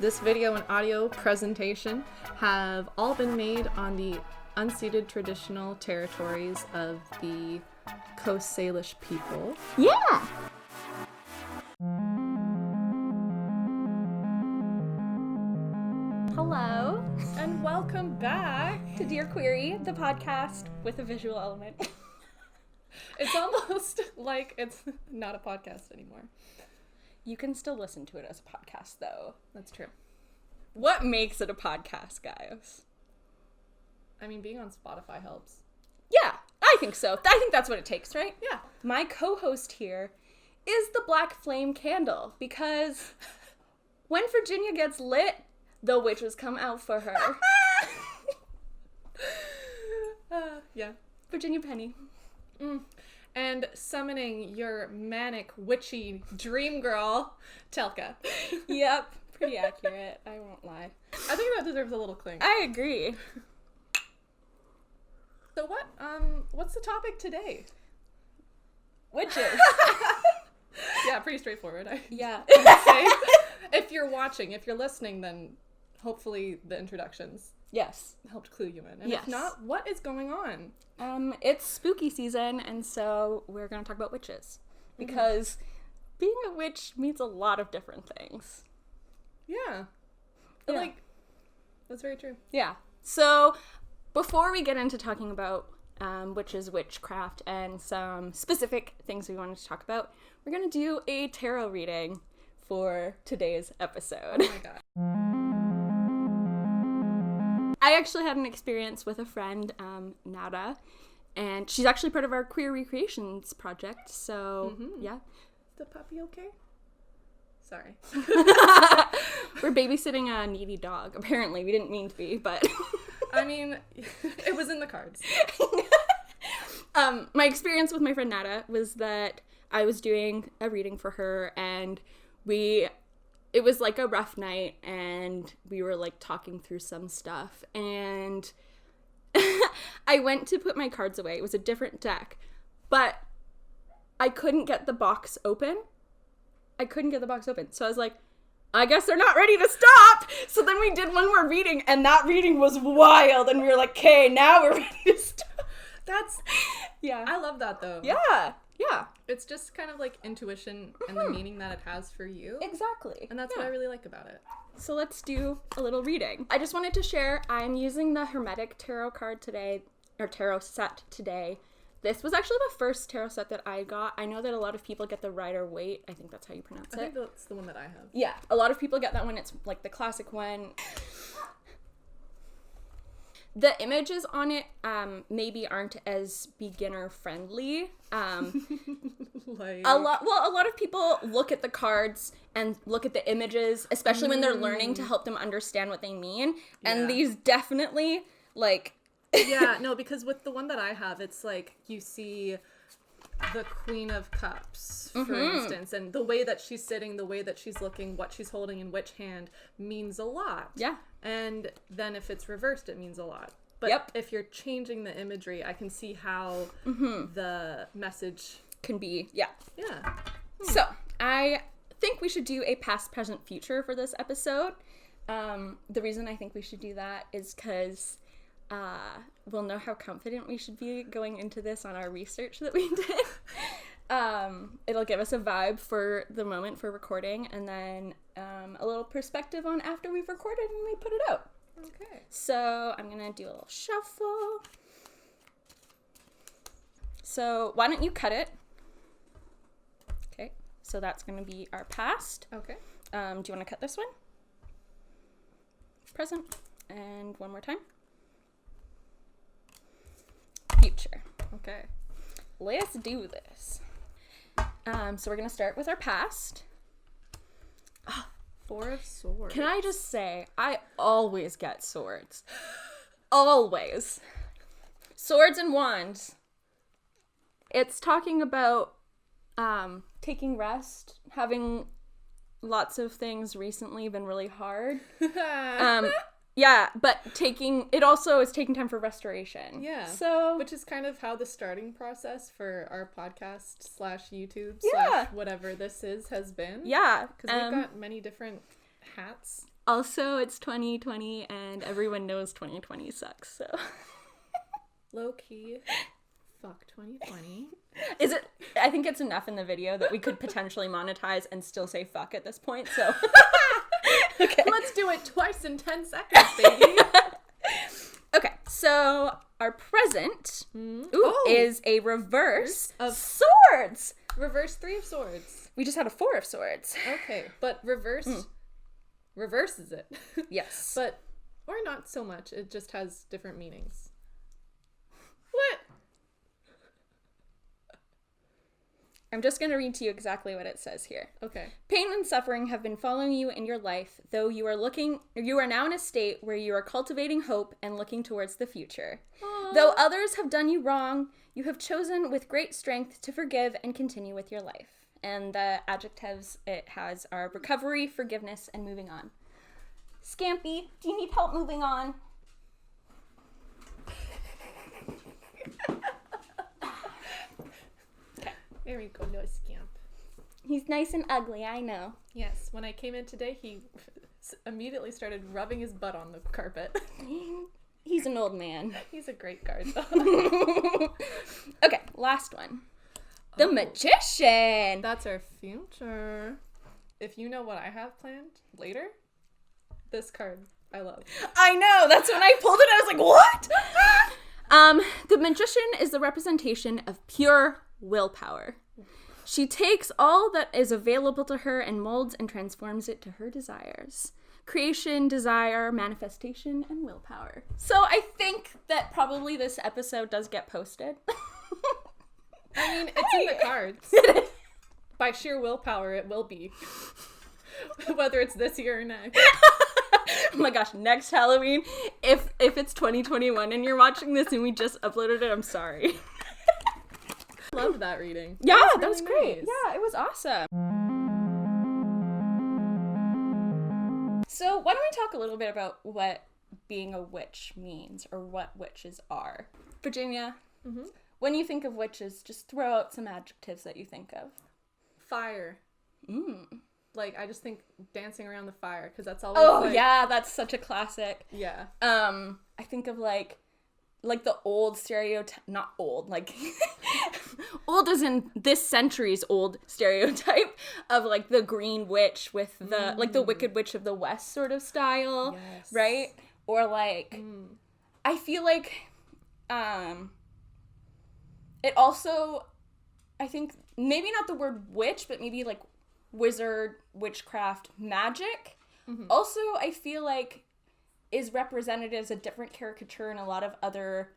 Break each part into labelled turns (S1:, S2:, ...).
S1: This video and audio presentation have all been made on the unceded traditional territories of the Coast Salish people.
S2: Yeah! Hello.
S1: And welcome back
S2: To Dear Queerie, the podcast with a visual element.
S1: It's almost like it's not a podcast anymore.
S2: You can still listen to it as a podcast, though.
S1: That's true.
S2: What makes it a podcast, guys?
S1: I mean, being on Spotify helps.
S2: Yeah, I think so. I think that's what it takes, right?
S1: Yeah.
S2: My co-host here is the Black Flame Candle, because when Virginia gets lit, the witches come out for her.
S1: Yeah.
S2: Virginia Penny.
S1: And summoning your manic, witchy dream girl, Telka.
S2: Yep, pretty accurate. I won't lie.
S1: I think that deserves a little clink.
S2: I agree.
S1: So what's the topic today?
S2: Witches.
S1: Yeah, pretty straightforward.
S2: Yeah.
S1: I'd say. If you're watching, if you're listening, then hopefully the introductions
S2: Yes.
S1: helped clue you in. And
S2: Yes.
S1: if not, what is going on?
S2: It's spooky season, and so we're going to talk about witches. Because being a witch means a lot of different things.
S1: Yeah.
S2: Yeah.
S1: That's very true.
S2: Yeah. So, before we get into talking about witches, witchcraft, and some specific things we wanted to talk about, we're going to do a tarot reading for today's episode.
S1: Oh my god.
S2: I actually had an experience with a friend, Nada, and she's actually part of our Queer Recreations project, so, yeah.
S1: Is the puppy okay? Sorry.
S2: We're babysitting a needy dog. Apparently, we didn't mean to be, but...
S1: I mean, it was in the cards.
S2: My experience with my friend Nada was that I was doing a reading for her, and it was like a rough night, and we were like talking through some stuff, and I went to put my cards away. It was a different deck, but I couldn't get the box open. So I was like, I guess they're not ready to stop. So then we did one more reading, and that reading was wild, and we were like, okay, now we're ready to stop. Yeah.
S1: I love that though.
S2: Yeah.
S1: It's just kind of like intuition and the meaning that it has for you.
S2: Exactly.
S1: And that's what I really like about it.
S2: So let's do a little reading. I just wanted to share, I'm using the Hermetic Tarot card today, or tarot set today. This was actually the first tarot set that I got. I know that a lot of people get the Rider-Waite. I think that's how you pronounce it.
S1: I think that's the one that I have.
S2: Yeah, a lot of people get that one. It's like the classic one. The images on it maybe aren't as beginner friendly. A lot of people look at the cards and look at the images, especially when they're learning, to help them understand what they mean. And these definitely
S1: Yeah, no, because with the one that I have, it's like you see the Queen of Cups, for instance, and the way that she's sitting, the way that she's looking, what she's holding in which hand means a lot.
S2: Yeah.
S1: And then if it's reversed, it means a lot. But if you're changing the imagery, I can see how the message
S2: can be, yeah. So, I think we should do a past, present, future for this episode. The reason I think we should do that is because we'll know how confident we should be going into this on our research that we did. It'll give us a vibe for the moment for recording, and then a little perspective on after we've recorded and we put it out.
S1: Okay.
S2: So I'm gonna do a little shuffle. So why don't you cut it? Okay, so that's gonna be our past.
S1: Okay.
S2: Do you want to cut this one? Present. And one more time. Future.
S1: Okay.
S2: Let's do this. So we're gonna start with our past.
S1: Four of Swords.
S2: Can I just say, I always get swords. Always. Swords and wands. It's talking about taking rest, having lots of things recently been really hard. Yeah, but it also is taking time for restoration.
S1: Yeah.
S2: So,
S1: which is kind of how the starting process for our podcast / YouTube / whatever this has been.
S2: Yeah.
S1: Because we've got many different hats
S2: Also, it's 2020 and everyone knows 2020 sucks, so.
S1: Low key. Fuck 2020.
S2: Is it? I think it's enough in the video that we could potentially monetize and still say fuck at this point, so.
S1: Okay. Let's do it twice in 10 seconds, baby.
S2: Okay, so our present is a reverse of swords.
S1: Reverse 3 of swords.
S2: We just had a 4 of swords.
S1: Okay, but reverses it.
S2: Yes.
S1: But, or not so much. It just has different meanings. What?
S2: I'm just going to read to you exactly what it says here.
S1: Okay.
S2: Pain and suffering have been following you in your life, though you are now in a state where you are cultivating hope and looking towards the future. Aww. Though others have done you wrong, you have chosen with great strength to forgive and continue with your life. And the adjectives it has are recovery, forgiveness, and moving on. Scampy, do you need help moving on?
S1: There we go, little scamp.
S2: He's nice and ugly, I know.
S1: Yes, when I came in today, he immediately started rubbing his butt on the carpet.
S2: He's an old man.
S1: He's a great guard, though.
S2: Okay, last one. The Magician! That's
S1: our future. If you know what I have planned later, this card I love.
S2: I know, that's when I pulled it, I was like, what? The Magician is the representation of pure willpower. She takes all that is available to her and molds and transforms it to her desires. Creation, desire, manifestation, and willpower. So I think that probably this episode does get posted.
S1: I mean, it's in the cards. By sheer willpower, it will be. Whether it's this year or next.
S2: Oh my gosh, next Halloween, if it's 2021 and you're watching this and we just uploaded it, I'm sorry.
S1: Loved that reading.
S2: Yeah,
S1: that
S2: was
S1: really
S2: great.
S1: Nice.
S2: Yeah, it was awesome. So why don't we talk a little bit about what being a witch means, or what witches are? Virginia, when you think of witches, just throw out some adjectives that you think of.
S1: Fire. Like, I just think dancing around the fire, because that's always
S2: yeah, that's such a classic.
S1: Yeah.
S2: I think of like the old stereotype, not old, like old as in this century's old stereotype of like the green witch with the like the Wicked Witch of the West sort of style,
S1: yes.
S2: Right? Or like I feel like it also, I think maybe not the word witch, but maybe like wizard, witchcraft, magic. Also, I feel like is represented as a different caricature in a lot of other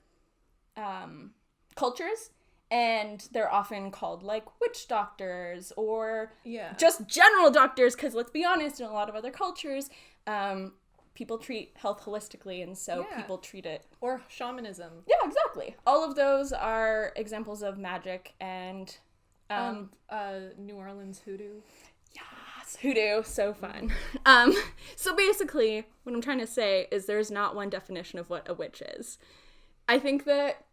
S2: cultures, and they're often called like witch doctors or just general doctors, because let's be honest, in a lot of other cultures people treat health holistically, and so people treat it,
S1: or shamanism.
S2: Yeah, exactly. All of those are examples of magic. And
S1: New Orleans hoodoo.
S2: Yes, hoodoo, so fun. So basically, what I'm trying to say is there's not one definition of what a witch is. I think that,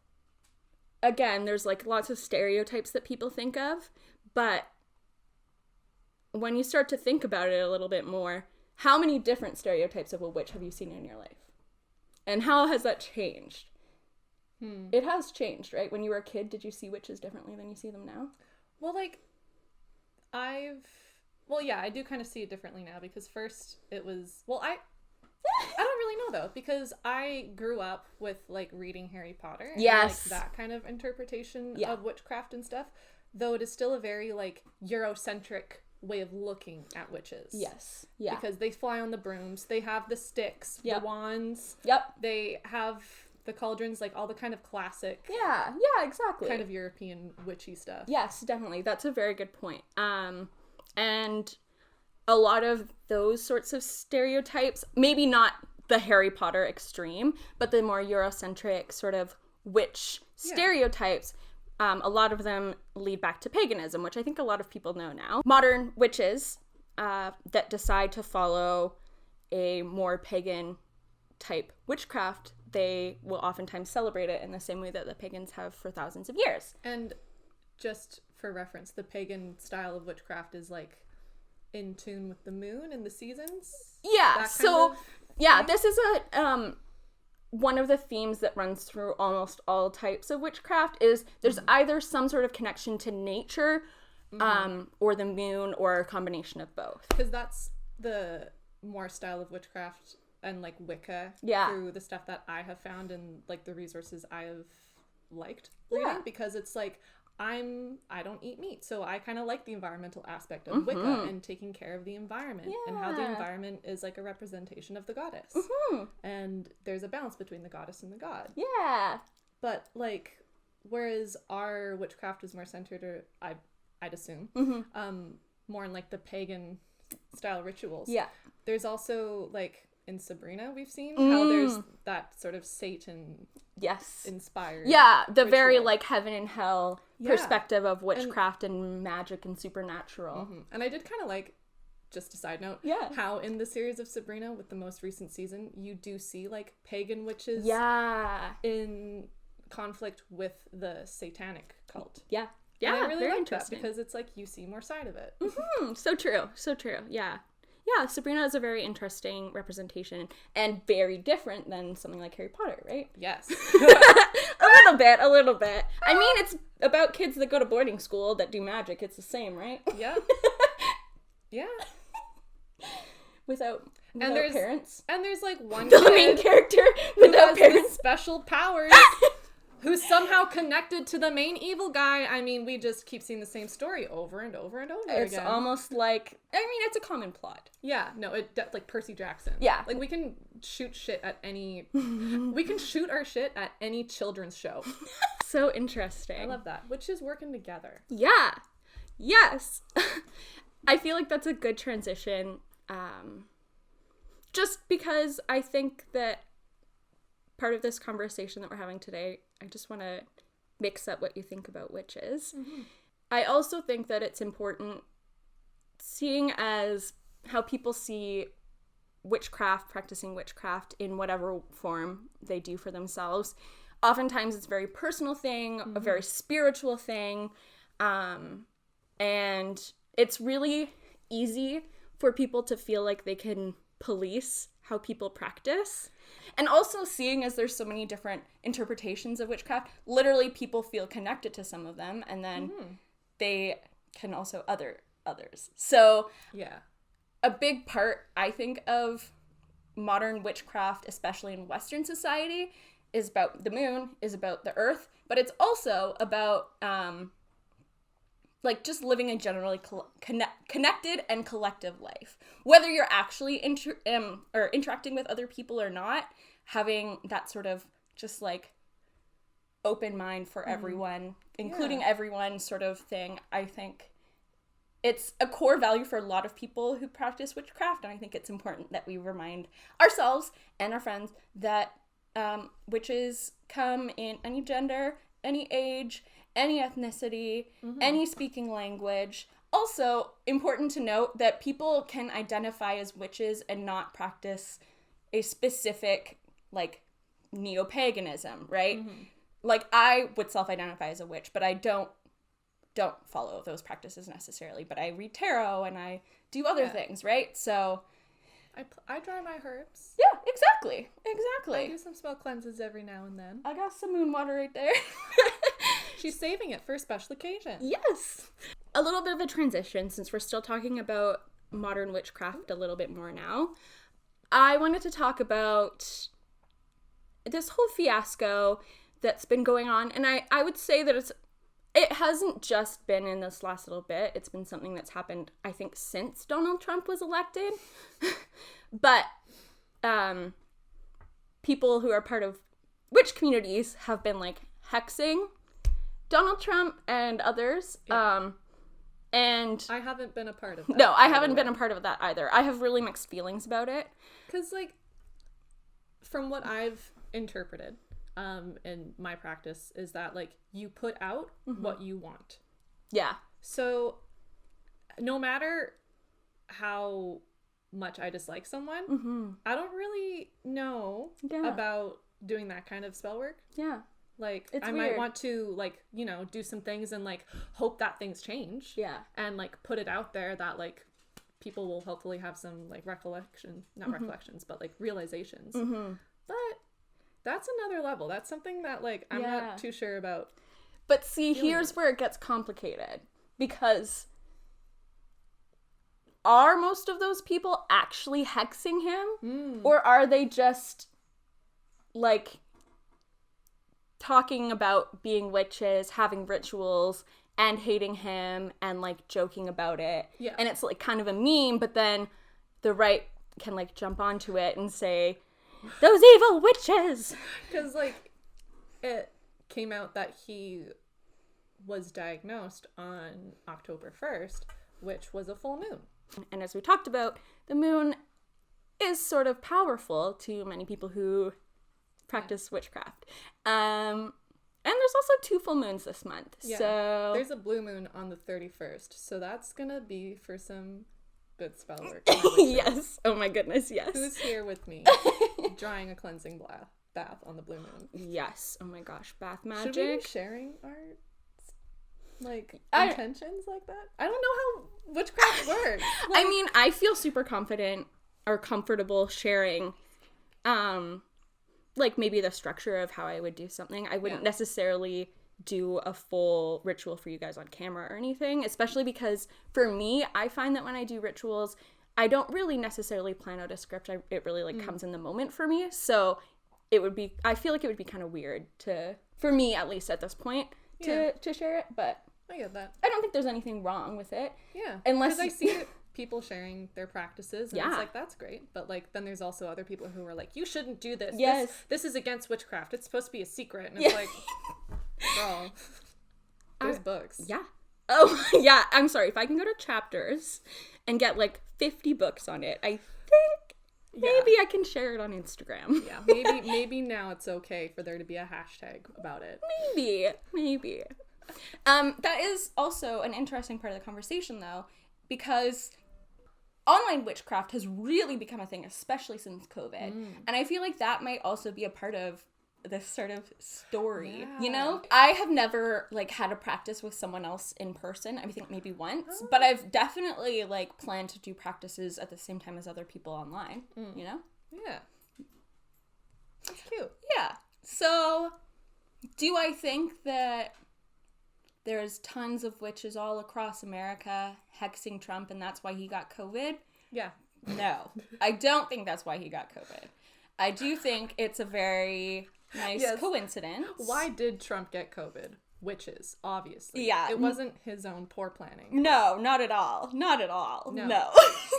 S2: again, there's like lots of stereotypes that people think of, but when you start to think about it a little bit more, how many different stereotypes of a witch have you seen in your life? And how has that changed? It has changed, right? When you were a kid, did you see witches differently than you see them now?
S1: Well, like, I do kind of see it differently now, because first it was, I don't really know though, because I grew up with like reading Harry Potter.
S2: Yes.
S1: And, like, that kind of interpretation of witchcraft and stuff, though it is still a very like Eurocentric way of looking at witches.
S2: Yes. Yeah.
S1: Because they fly on the brooms, they have the sticks, the wands.
S2: Yep.
S1: They have the cauldrons, like all the kind of classic.
S2: Yeah, exactly.
S1: Kind of European witchy stuff.
S2: Yes, definitely. That's a very good point. And a lot of those sorts of stereotypes, maybe not the Harry Potter extreme, but the more Eurocentric sort of witch stereotypes, a lot of them lead back to paganism, which I think a lot of people know now. Modern witches that decide to follow a more pagan type witchcraft, they will oftentimes celebrate it in the same way that the pagans have for thousands of years.
S1: And just for reference, the pagan style of witchcraft is like in tune with the moon and the seasons.
S2: Yeah. So yeah, this is a one of the themes that runs through almost all types of witchcraft is there's either some sort of connection to nature, or the moon, or a combination of both.
S1: Because that's the more style of witchcraft and like Wicca through the stuff that I have found and like the resources I have liked reading, because it's like I don't eat meat, so I kind of like the environmental aspect of Wicca and taking care of the environment and how the environment is like a representation of the goddess. And there's a balance between the goddess and the god. Yeah. But like, whereas our witchcraft is more centered, or I'd assume, more in like the pagan style rituals. Yeah. There's also like in Sabrina we've seen how there's that sort of Satan inspired the ritual. Very like heaven and hell perspective of witchcraft and magic and supernatural. And I did kind of like, just a side note, how in the series of Sabrina with the most recent season you do see like pagan witches in conflict with the satanic cult. And I really like that because it's like you see more side of it. So true. Yeah, Sabrina is a very interesting representation and very different than something like Harry Potter, right? Yes. A little bit. I mean, it's about kids that go to boarding school that do magic. It's the same, right? Yeah. Without parents. And there's like one the main character without parents. Special powers. Who's somehow connected to the main evil guy. I mean, we just keep seeing the same story over and over and over again. It's almost like, I mean, it's a common plot. Yeah, no, like Percy Jackson. Yeah. Like, we can shoot our shit at any children's show. So interesting. I love that. Witches working together. Yeah. Yes. I feel like that's a good transition. Just because I think that part of this conversation that we're having today, I just want to mix up what you think about witches. I also think that it's important, seeing as how people see practicing witchcraft in whatever form they do for themselves. Oftentimes it's a very personal thing, a very spiritual thing, and it's really easy for people to feel like they can police how people practice. And also, seeing as there's so many different interpretations of witchcraft, literally people feel connected to some of them, and then they can also others. So a big part, I think, of modern witchcraft, especially in Western society, is about the moon, is about the earth, but it's also about like just living a generally connected and collective life. Whether you're actually interacting with other people or not, having that sort of just like open mind for everyone, including everyone sort of thing, I think it's a core value for a lot of people who practice witchcraft, and I think it's important that we remind ourselves and our friends that witches come in any gender, any age, any ethnicity, any speaking language. Also, important to note that people can identify as witches and not practice a specific, like, neo-paganism, right? Like, I would self-identify as a witch, but I don't follow those practices necessarily. But I read tarot and I do other things, right? So I dry my herbs. Yeah, exactly. I do some spell cleanses every now and then. I got some moon water right there. She's saving it for a special occasion. Yes. A little bit of a transition, since we're still talking about modern witchcraft a little bit more now. I wanted to talk about this whole fiasco that's been going on, and I would say that it hasn't just been in this last little bit. It's been something that's happened, I think, since Donald Trump was elected. But people who are part of witch communities have been, like, hexing Donald Trump and others. And I haven't been a part of that. No, I haven't been a part of that either. I have really mixed feelings about it. Because, like, from what I've interpreted in my practice is that, like, you put out what you want. Yeah. So no matter how much I dislike someone, I don't really know about doing that kind of spell work. Yeah. Like, it's I might want to, like, you know, do some things and, like, hope that things change. Yeah. And, like, put it out there that, like, people will hopefully have some like not recollections, but like realizations. But that's another level. That's something that like I'm not too sure about.
S2: But see, here's where it gets complicated, because are most of those people actually hexing him? Or are they just like talking about being witches, having rituals, and hating him and like joking about it?
S1: Yeah.
S2: And it's like kind of a meme, but then the right can like jump onto it and say, those evil witches!
S1: Because like it came out that he was diagnosed on October 1st, which was a full moon.
S2: And as we talked about, the moon is sort of powerful to many people who practice witchcraft. And there's also 2 full moons this month.
S1: Yeah.
S2: So
S1: there's a blue moon on the 31st. So that's going to be for some good spell work.
S2: Yes. Oh my goodness, yes.
S1: Who's here with me drawing a cleansing bath on the blue moon?
S2: Yes. Oh my gosh, bath magic.
S1: Should we be sharing our like intentions like that? I don't know how witchcraft works.
S2: I mean, I feel super confident or comfortable sharing like maybe the structure of how I would do something. I wouldn't necessarily do a full ritual for you guys on camera or anything, especially because for me, I find that when I do rituals, I don't really necessarily plan out a script. It really like comes in the moment for me. So I feel like it would be kind of weird for me at least at this point to share it, but
S1: I get that.
S2: I don't think there's anything wrong with it.
S1: Yeah.
S2: Unless
S1: I see people sharing their practices, and it's like, that's great. But like then there's also other people who are like, you shouldn't do this.
S2: Yes.
S1: This is against witchcraft. It's supposed to be a secret. And it's like, girl, there's books.
S2: Yeah. Oh, yeah. I'm sorry. If I can go to Chapters and get like 50 books on it, I think maybe I can share it on Instagram.
S1: Yeah. Maybe now it's okay for there to be a hashtag about it.
S2: Maybe. That is also an interesting part of the conversation, though, because online witchcraft has really become a thing, especially since COVID. And I feel like that might also be a part of this sort of story, you know? I have never, like, had a practice with someone else in person. I think maybe once. But I've definitely, like, planned to do practices at the same time as other people online, you know?
S1: Yeah. That's cute.
S2: Yeah. So, do I think that there's tons of witches all across America hexing Trump and that's why he got COVID?
S1: Yeah.
S2: No. I don't think that's why he got COVID. I do think it's a very nice coincidence.
S1: Why did Trump get COVID? Witches, obviously.
S2: Yeah.
S1: It wasn't his own poor planning.
S2: No, not at all. Not at all. No.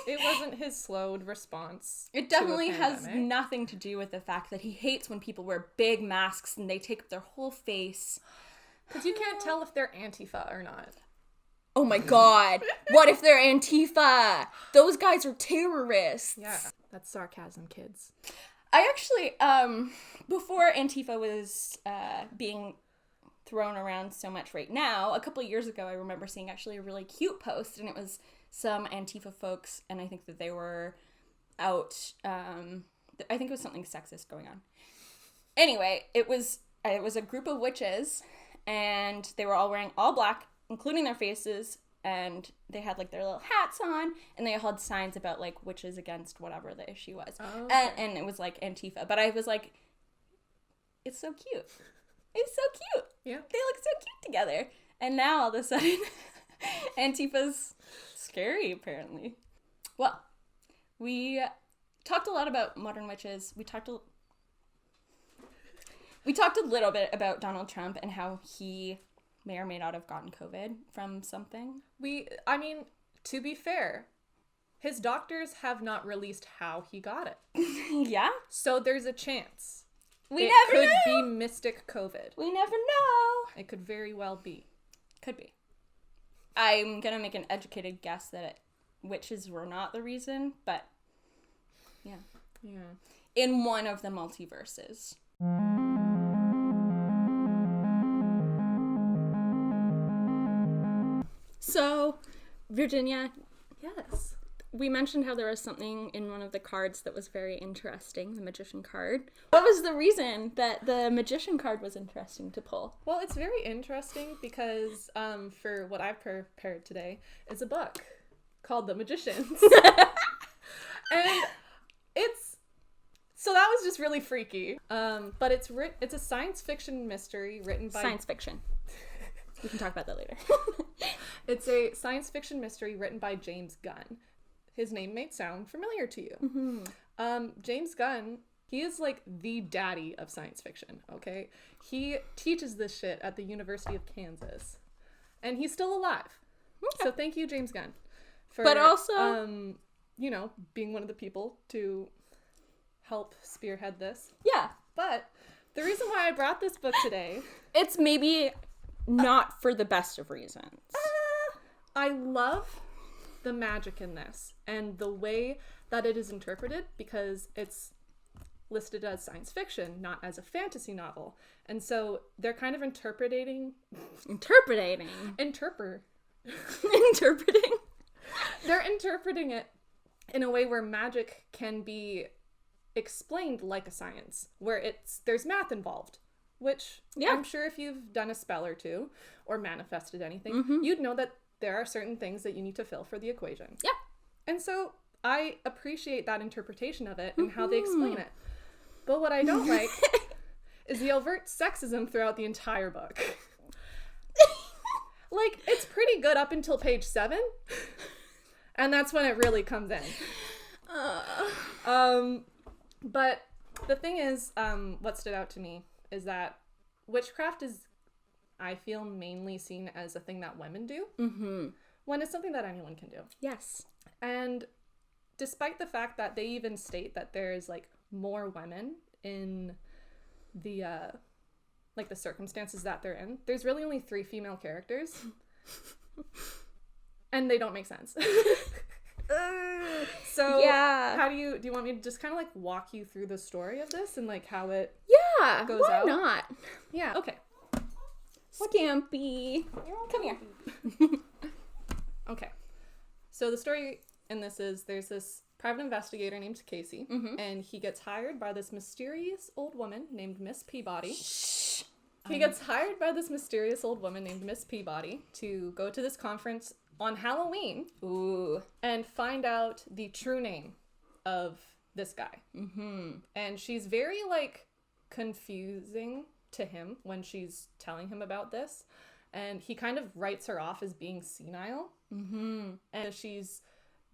S1: It wasn't his slowed response.
S2: It definitely has nothing to do with the fact that he hates when people wear big masks and they take up their whole face.
S1: Because you can't tell if they're Antifa or not.
S2: Oh my god. What if they're Antifa? Those guys are terrorists.
S1: Yeah. That's sarcasm, kids.
S2: I actually, before Antifa was being thrown around so much right now, a couple of years ago I remember seeing actually a really cute post, and it was some Antifa folks, and I think that they were out, I think it was something sexist going on. Anyway, it was a group of witches, and they were all wearing all black, including their faces, and they had like their little hats on, and they had signs about like witches against whatever the issue was. Oh, okay. And it was like Antifa, but I was like, it's so cute. It's so cute.
S1: Yeah.
S2: They look so cute together. And now all of a sudden Antifa's scary apparently. Well, we talked a lot about modern witches. We talked a little bit about Donald Trump and how he may or may not have gotten COVID from something.
S1: I mean, to be fair, his doctors have not released how he got it.
S2: Yeah?
S1: So there's a chance.
S2: It never
S1: could be mystic COVID.
S2: We never know.
S1: It could very well be.
S2: Could be. I'm gonna make an educated guess that witches were not the reason, but yeah.
S1: Yeah.
S2: In one of the multiverses. So, Virginia.
S1: Yes.
S2: We mentioned how there was something in one of the cards that was very interesting, the magician card. What was the reason that the magician card was interesting to pull?
S1: Well, it's very interesting because for what I've prepared today is a book called The Magicians. And so that was just really freaky. But it's a science fiction mystery written by...
S2: Science fiction. We can talk about that later.
S1: It's a science fiction mystery written by James Gunn. His name may sound familiar to you.
S2: Mm-hmm.
S1: James Gunn, he is like the daddy of science fiction, okay? He teaches this shit at the University of Kansas. And he's still alive. Okay. So thank you, James Gunn.
S2: But also...
S1: being one of the people to help spearhead this.
S2: Yeah.
S1: But the reason why I brought this book today...
S2: It's maybe not for the best of reasons.
S1: I love the magic in this and the way that it is interpreted, because it's listed as science fiction, not as a fantasy novel. And so they're kind of interpreting. They're interpreting it in a way where magic can be explained like a science, where there's math involved, which I'm sure if you've done a spell or two or manifested anything, you'd know that there are certain things that you need to fill for the equation. Yeah. And so I appreciate that interpretation of it and how they explain it. But what I don't like is the overt sexism throughout the entire book. Like, it's pretty good up until page 7. And that's when it really comes in. But the thing is, what stood out to me is that witchcraft is, I feel, mainly seen as a thing that women do. Mm-hmm. When it's something that anyone can do.
S2: Yes.
S1: And despite the fact that they even state that there's, like, more women in the, the circumstances that they're in, there's really only 3 female characters. And they don't make sense. So how do you want me to just kind of like walk you through the story of this and like how it goes
S2: why
S1: out?
S2: not?
S1: Yeah, okay.
S2: Scampy. Come here.
S1: Okay. So the story in this is there's this private investigator named Casey, and he gets hired by this mysterious old woman named Miss Peabody. He gets hired by this mysterious old woman named Miss Peabody to go to this conference on Halloween and find out the true name of this guy. And she's very, like, confusing to him when she's telling him about this. And he kind of writes her off as being senile. And she's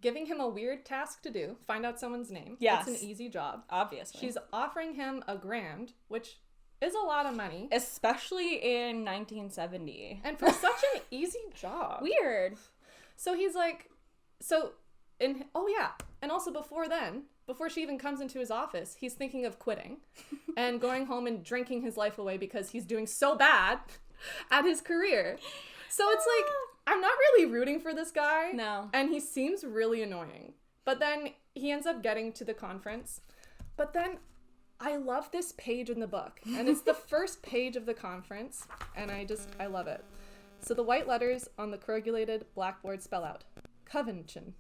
S1: giving him a weird task to do, find out someone's name.
S2: Yes.
S1: It's an easy job.
S2: Obviously.
S1: She's offering him $1,000, which is a lot of money.
S2: Especially in 1970.
S1: And for such an easy job.
S2: Weird.
S1: So he's like, and also before she even comes into his office, he's thinking of quitting and going home and drinking his life away because he's doing so bad at his career. So it's like, I'm not really rooting for this guy.
S2: No.
S1: And he seems really annoying. But then he ends up getting to the conference. But then I love this page in the book. And it's the first page of the conference. And I love it. So the white letters on the corrugulated blackboard spell out Convention,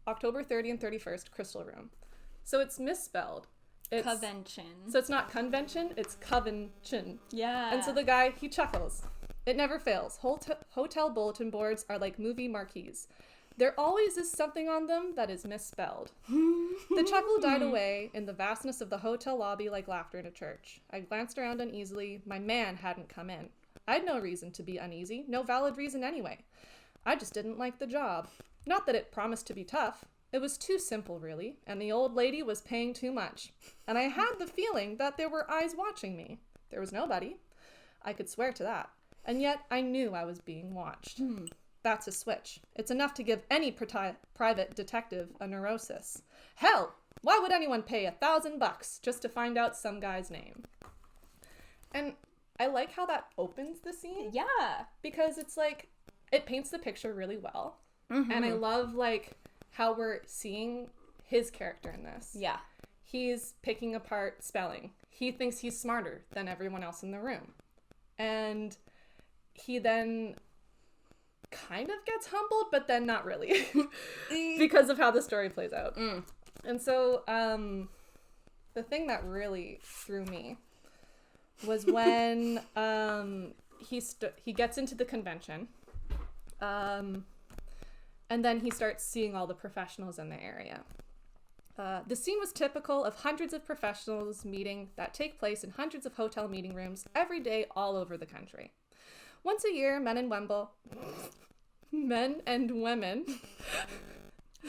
S1: October 30 and 31st, Crystal Room. So it's misspelled. It's
S2: convention.
S1: So it's not convention, it's convention.
S2: Yeah.
S1: And so the guy, he chuckles. It never fails. Hotel bulletin boards are like movie marquees. There always is something on them that is misspelled. The chuckle died away in the vastness of the hotel lobby like laughter in a church. I glanced around uneasily. My man hadn't come in. I'd no reason to be uneasy, no valid reason anyway. I just didn't like the job. Not that it promised to be tough. It was too simple, really, and the old lady was paying too much. And I had the feeling that there were eyes watching me. There was nobody. I could swear to that. And yet I knew I was being watched. That's a switch. It's enough to give any private detective a neurosis. Hell, why would anyone pay $1,000 just to find out some guy's name? And I like how that opens the scene.
S2: Yeah.
S1: Because it's like, it paints the picture really well. And I love, like, how we're seeing his character in this. Yeah. He's picking apart spelling. He thinks he's smarter than everyone else in the room. And he then kind of gets humbled, but then not really. Because of how the story plays out. And so, the thing that really threw me was when he gets into the convention, And then he starts seeing all the professionals in the area. The scene was typical of hundreds of professionals meeting that take place in hundreds of hotel meeting rooms every day all over the country. Once a year, men and women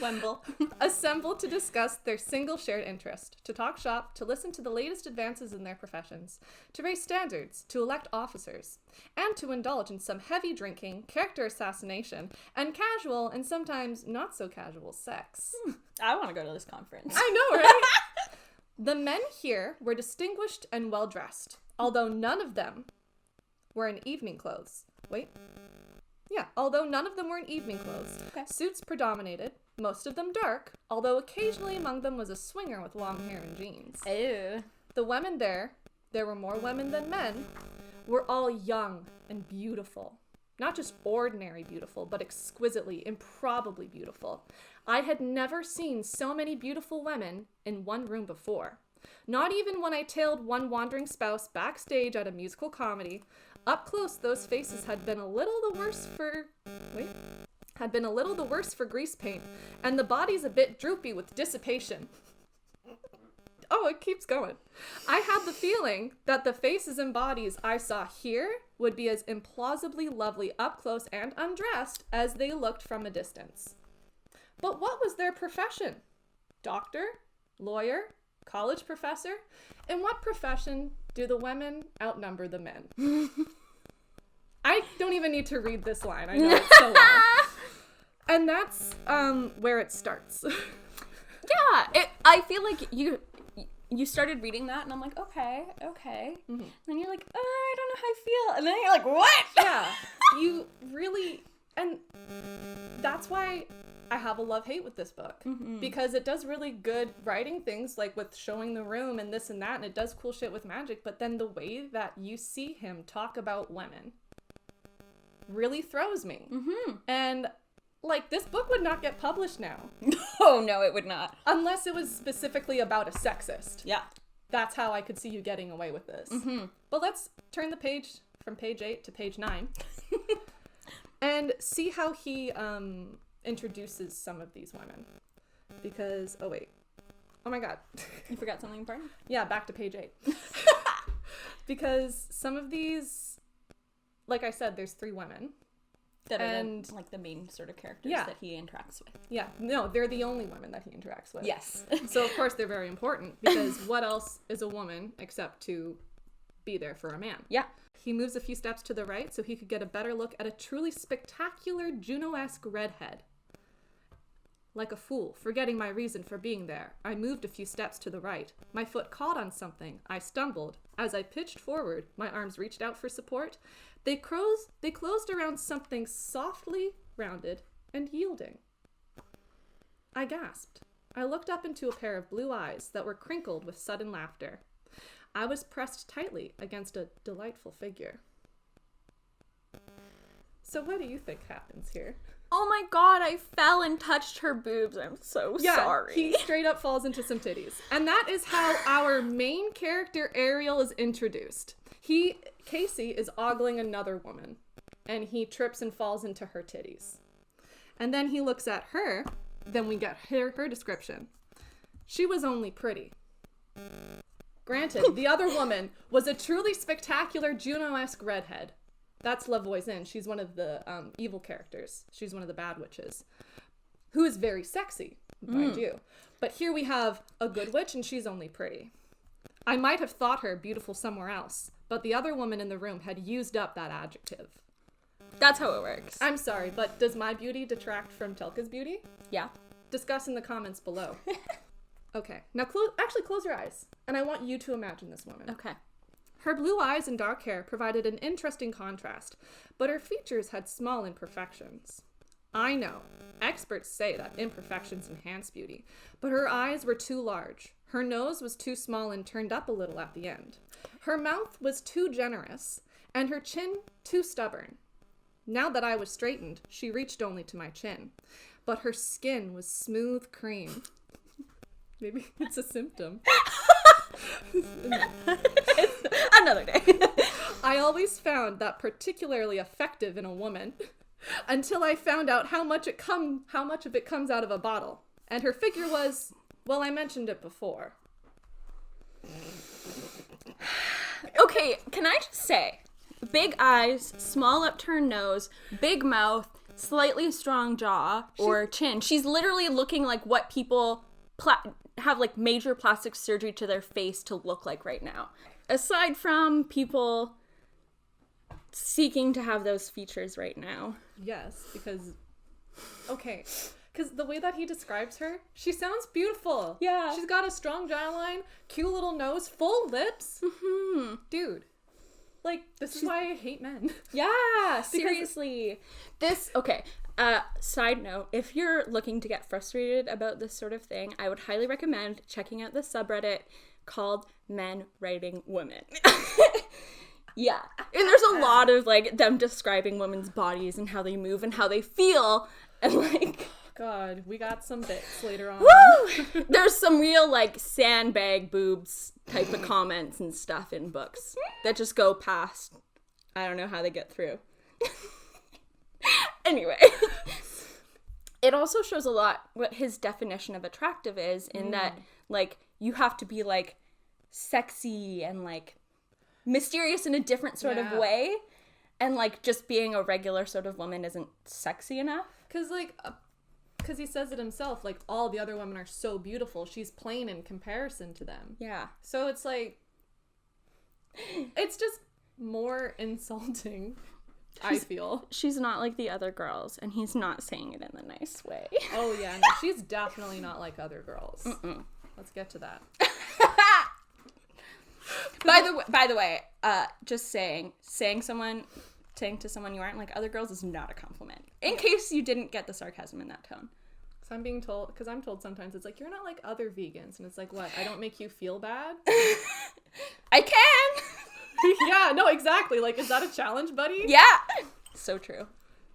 S2: Wemble.
S1: assemble to discuss their single shared interest, to talk shop, to listen to the latest advances in their professions, to raise standards, to elect officers, and to indulge in some heavy drinking, character assassination, and casual and sometimes not so casual sex.
S2: I want to go to this conference.
S1: I know, right? The men here were distinguished and well-dressed, although none of them were in evening clothes. Although none of them were in evening clothes.
S2: Okay.
S1: Suits predominated, most of them dark, although occasionally among them was a swinger with long hair and jeans.
S2: Ew.
S1: The women there were more women than men, were all young and beautiful. Not just ordinary beautiful, but exquisitely, improbably beautiful. I had never seen so many beautiful women in one room before. Not even when I tailed one wandering spouse backstage at a musical comedy. Up close, those faces had been a little the worse for grease paint, and the bodies a bit droopy with dissipation. Oh, it keeps going. I had the feeling that the faces and bodies I saw here would be as implausibly lovely up close and undressed as they looked from a distance. But what was their profession? Doctor? Lawyer? College professor? In what profession do the women outnumber the men? I don't even need to read this line. I know it so well. And that's where it starts.
S2: Yeah, I feel like you started reading that, and I'm like, okay. Mm-hmm. Then you're like, I don't know how I feel. And then you're like, what?
S1: Yeah, you really, and that's why I have a love-hate with this book. Mm-hmm. Because it does really good writing things, like with showing the room and this and that, and it does cool shit with magic, but then the way that you see him talk about women really throws me. Mm-hmm. And like, this book would not get published now.
S2: Oh, no, it would not.
S1: Unless it was specifically about a sexist.
S2: Yeah.
S1: That's how I could see you getting away with this. Mm-hmm. But let's turn the page from page 8 to page 9 and see how he introduces some of these women. Because, oh my god.
S2: You forgot something important?
S1: Yeah, back to page 8. Because some of these, like I said, there's 3 women.
S2: That are like the main sort of characters that he interacts with.
S1: Yeah, no, they're the only women that he interacts with.
S2: Yes.
S1: So, of course, they're very important, because what else is a woman except to be there for a man?
S2: Yeah.
S1: He moves a few steps to the right so he could get a better look at a truly spectacular Juno-esque redhead. Like a fool, forgetting my reason for being there, I moved a few steps to the right. My foot caught on something. I stumbled. As I pitched forward, my arms reached out for support. They closed around something softly rounded and yielding. I gasped. I looked up into a pair of blue eyes that were crinkled with sudden laughter. I was pressed tightly against a delightful figure. So what do you think happens here?
S2: Oh my god, I fell and touched her boobs. I'm so sorry.
S1: He straight up falls into some titties. And that is how our main character, Ariel, is introduced. Casey is ogling another woman, and he trips and falls into her titties. And then he looks at her, then we get her description. She was only pretty. Granted, the other woman was a truly spectacular Juno-esque redhead. That's La Voisin. She's one of the evil characters. She's one of the bad witches, who is very sexy, mind you. But here we have a good witch, and she's only pretty. I might have thought her beautiful somewhere else, but the other woman in the room had used up that adjective.
S2: That's how it works.
S1: I'm sorry, but does my beauty detract from Telka's beauty?
S2: Yeah.
S1: Discuss in the comments below. Okay, now close your eyes, and I want you to imagine this woman.
S2: Okay.
S1: Her blue eyes and dark hair provided an interesting contrast, but her features had small imperfections. I know, experts say that imperfections enhance beauty, but her eyes were too large. Her nose was too small and turned up a little at the end. Her mouth was too generous, and her chin too stubborn. Now that I was straightened, she reached only to my chin, but her skin was smooth cream. Maybe it's a symptom.
S2: Another day.
S1: I always found that particularly effective in a woman. until I found out how much of it comes out of a bottle. And her figure was, well, I mentioned it before.
S2: Okay, can I just say, big eyes, small upturned nose, big mouth, slightly strong jaw or chin. She's literally looking like what people have like major plastic surgery to their face to look like right now. Aside from people seeking to have those features right now.
S1: Yes, because the way that he describes her, she sounds beautiful.
S2: Yeah.
S1: She's got a strong jawline, cute little nose, full lips. Mm-hmm. Dude. Like, this is why I hate men.
S2: Yeah, seriously. Side note, if you're looking to get frustrated about this sort of thing, I would highly recommend checking out the subreddit called Men Writing Women. Yeah. And there's a lot of, like, them describing women's bodies and how they move and how they feel. And, like...
S1: God, we got some bits later on.
S2: Woo! There's some real, like, sandbag boobs type of comments and stuff in books that just go past. I don't know how they get through. Anyway. It also shows a lot what his definition of attractive is in that, like, you have to be, like, sexy and, like, mysterious in a different sort of way. And, like, just being a regular sort of woman isn't sexy enough.
S1: Because he says it himself, like, all the other women are so beautiful. She's plain in comparison to them.
S2: Yeah.
S1: So it's like, it's just more insulting, I feel.
S2: She's not like the other girls, and he's not saying it in a nice way.
S1: Oh, yeah, no, she's definitely not like other girls. Mm-mm. Let's get to that.
S2: By the way, just saying to someone you aren't like other girls is not a compliment. In case you didn't get the sarcasm in that tone.
S1: Because I'm told sometimes it's like, you're not like other vegans. And it's like, what? I don't make you feel bad?
S2: I can!
S1: Yeah, no, exactly. Like, is that a challenge, buddy?
S2: Yeah! So true.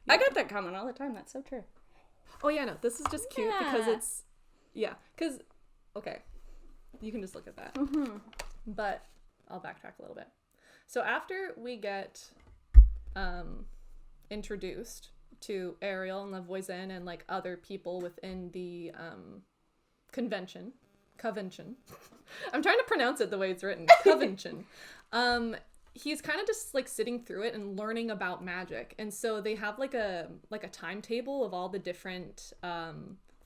S2: Yeah. I get that comment all the time. That's so true.
S1: Oh, yeah, no. This is just cute because it's... Yeah. Because... Okay. You can just look at that. Mm-hmm. But I'll backtrack a little bit. So after we get... introduced to Ariel and La Voisin and like other people within the convention. I'm trying to pronounce it the way it's written. Convention. He's kind of just like sitting through it and learning about magic. And so they have like a timetable of all the different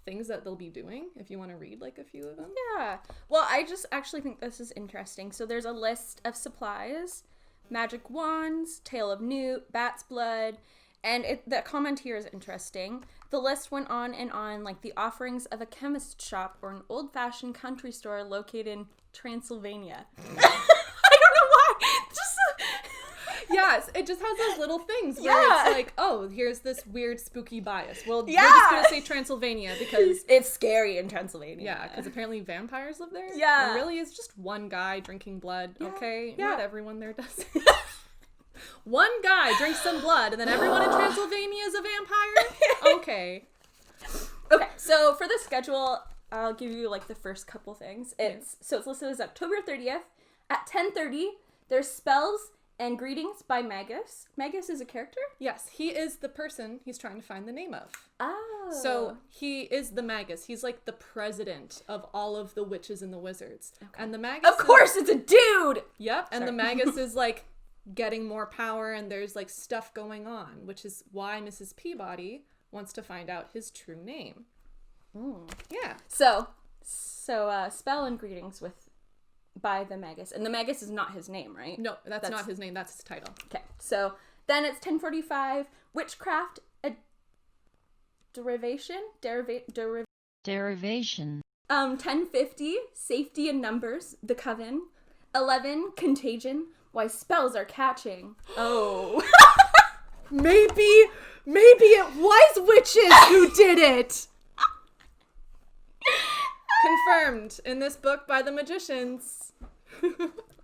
S1: things that they'll be doing, if you want to read like a few of them.
S2: Yeah. Well, I just actually think this is interesting. So there's a list of supplies. Magic wands, tail of newt, bat's blood, and the comment here is interesting. The list went on and on, like the offerings of a chemist shop or an old-fashioned country store located in Transylvania. I don't know why.
S1: Yes, it just has those little things where it's like, oh, here's this weird spooky bias. Well, we're just going to say Transylvania because...
S2: It's scary in Transylvania.
S1: Yeah, because apparently vampires live there.
S2: Yeah.
S1: It really is just one guy drinking blood, okay? Yeah. Not everyone there does. One guy drinks some blood and then everyone in Transylvania is a vampire? Okay.
S2: Okay, so for the schedule, I'll give you like the first couple things. So it's listed as October 30th at 10:30. There's spells and greetings by Magis. Magis is a character?
S1: Yes, he is the person he's trying to find the name of.
S2: Oh.
S1: So he is the Magis. He's like the president of all of the witches and the wizards. Okay. And the Magis
S2: Of course, it's a dude!
S1: Yep, and the Magis is like getting more power and there's like stuff going on, which is why Mrs. Peabody wants to find out his true name. Yeah.
S2: So spell and greetings by the Magis. And the Magis is not his name, right?
S1: No, that's not his name. That's his title.
S2: Okay. So then it's 10:45. Witchcraft, a derivation. 10:50. Safety in numbers. The coven. 11. Contagion. Why spells are catching. Oh.
S1: Maybe it was witches who did it. Confirmed in this book by the magicians.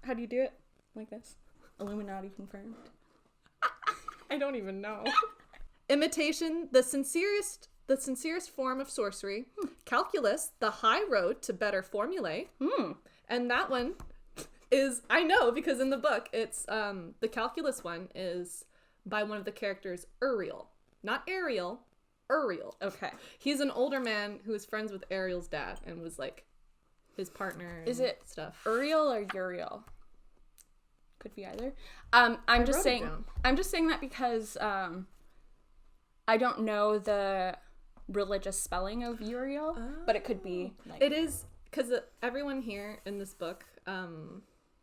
S2: How do you do it? Like this? Illuminati confirmed.
S1: I don't even know. Imitation, the sincerest form of sorcery. Calculus, the high road to better formulae. And that one is, I know because in the book it's the calculus one is by one of the characters, Ariel. Not Ariel, Ariel.
S2: Okay.
S1: He's an older man who is friends with Ariel's dad and was like his partner and
S2: Is it
S1: stuff.
S2: Ariel or Uriel? Could be either. I'm just saying that because I don't know the religious spelling of Uriel, but it could be like...
S1: It is, because everyone here in this book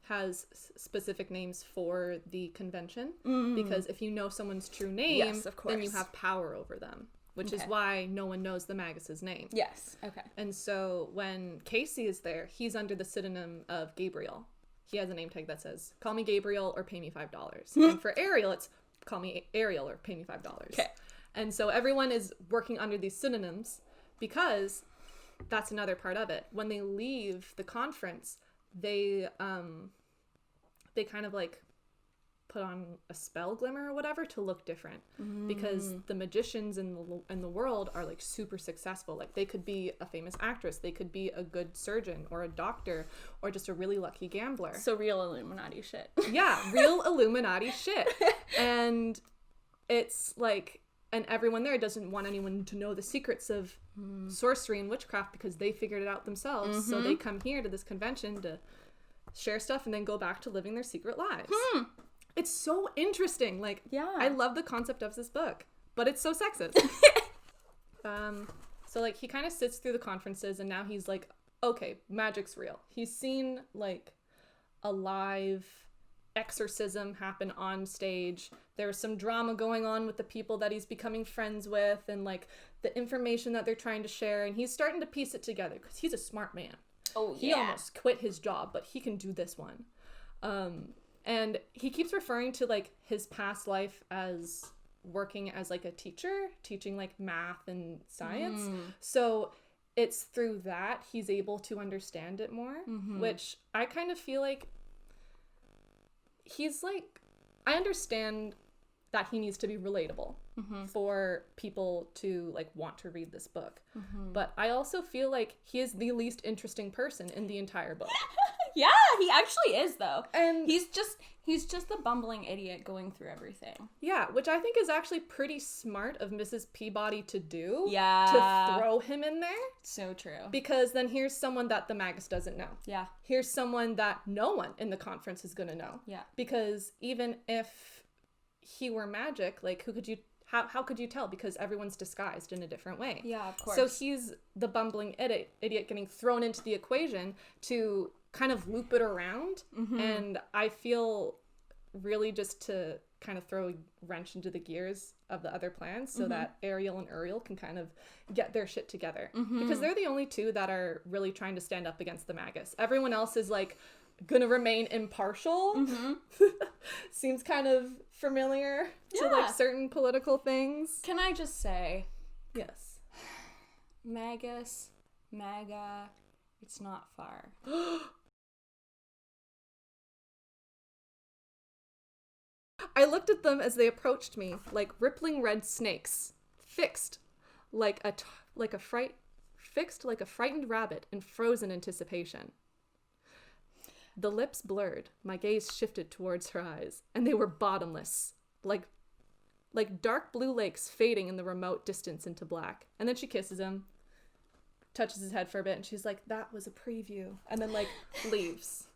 S1: has specific names for the convention, because if you know someone's true name,
S2: yes, of course,
S1: then you have power over them, which is why no one knows the Magis's name.
S2: Yes, okay.
S1: And so when Casey is there, he's under the pseudonym of Gabriel. He has a name tag that says, call me Gabriel or pay me $5. And for Ariel, it's call me Ariel or pay me $5.
S2: Okay.
S1: And so everyone is working under these pseudonyms because that's another part of it. When they leave the conference, they kind of like put on a spell glimmer or whatever to look different, because the magicians in the world are like super successful. Like they could be a famous actress, they could be a good surgeon or a doctor or just a really lucky gambler.
S2: So real Illuminati shit.
S1: Yeah, real Illuminati shit. And it's like, and everyone there doesn't want anyone to know the secrets of sorcery and witchcraft because they figured it out themselves. So they come here to this convention to share stuff and then go back to living their secret lives. It's so interesting. Like,
S2: yeah,
S1: I love the concept of this book, but it's so sexist. So like he kind of sits through the conferences and now he's like, okay, magic's real. He's seen like a live exorcism happen on stage. There's some drama going on with the people that he's becoming friends with and like the information that they're trying to share, and he's starting to piece it together because he's a smart man.
S2: Oh,
S1: he almost quit his job, but he can do this one. And he keeps referring to like his past life as working as like a teacher, teaching like math and science. So it's through that he's able to understand it more, which I kind of feel like he's like, I understand that he needs to be relatable for people to like want to read this book. But I also feel like he is the least interesting person in the entire book.
S2: Yeah, he actually is though.
S1: And
S2: he's just the bumbling idiot going through everything.
S1: Yeah, which I think is actually pretty smart of Mrs. Peabody to do.
S2: Yeah.
S1: To throw him in there.
S2: So true.
S1: Because then here's someone that the Magis doesn't know.
S2: Yeah.
S1: Here's someone that no one in the conference is going to know.
S2: Yeah.
S1: Because even if he were magic, like how could you tell? Because everyone's disguised in a different way.
S2: Yeah, of course.
S1: So he's the bumbling idiot getting thrown into the equation to kind of loop it around. And I feel really just to kind of throw a wrench into the gears of the other plans so that Ariel and Uriel can kind of get their shit together. Because they're the only two that are really trying to stand up against the Magis. Everyone else is like gonna remain impartial. Seems kind of familiar to like certain political things.
S2: Can I just say,
S1: yes,
S2: Magis, MAGA, it's not far.
S1: I looked at them as they approached me like rippling red snakes, fixed like a frightened rabbit in frozen anticipation. The lips blurred, my gaze shifted towards her eyes, and they were bottomless, like dark blue lakes fading in the remote distance into black. And then she kisses him, touches his head for a bit, and she's like, that was a preview, and then like leaves.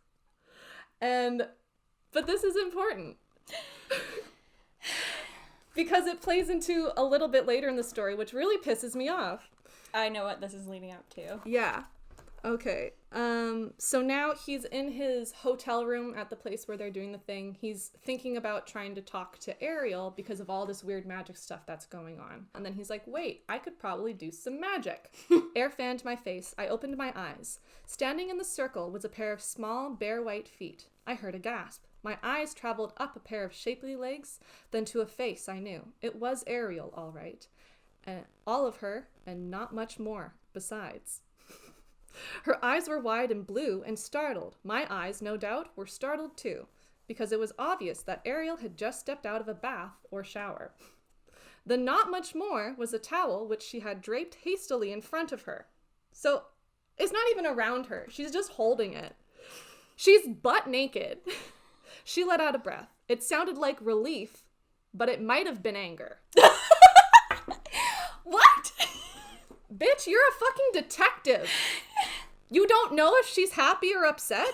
S1: But this is important. Because it plays into a little bit later in the story, which really pisses me off.
S2: I know what this is leading up to.
S1: Yeah. Okay. So now he's in his hotel room at the place where they're doing the thing. He's thinking about trying to talk to Ariel because of all this weird magic stuff that's going on. And then he's like, wait, I could probably do some magic. Air fanned my face. I opened my eyes. Standing in the circle was a pair of small, bare white feet. I heard a gasp. My eyes traveled up a pair of shapely legs, then to a face I knew. It was Ariel, all right. All of her, and not much more, besides. Her eyes were wide and blue and startled. My eyes, no doubt, were startled too, because it was obvious that Ariel had just stepped out of a bath or shower. The not much more was a towel which she had draped hastily in front of her. So, it's not even around her. She's just holding it. She's butt naked. She let out a breath. It sounded like relief, but it might have been anger.
S2: What?
S1: Bitch, you're a fucking detective. You don't know if she's happy or upset?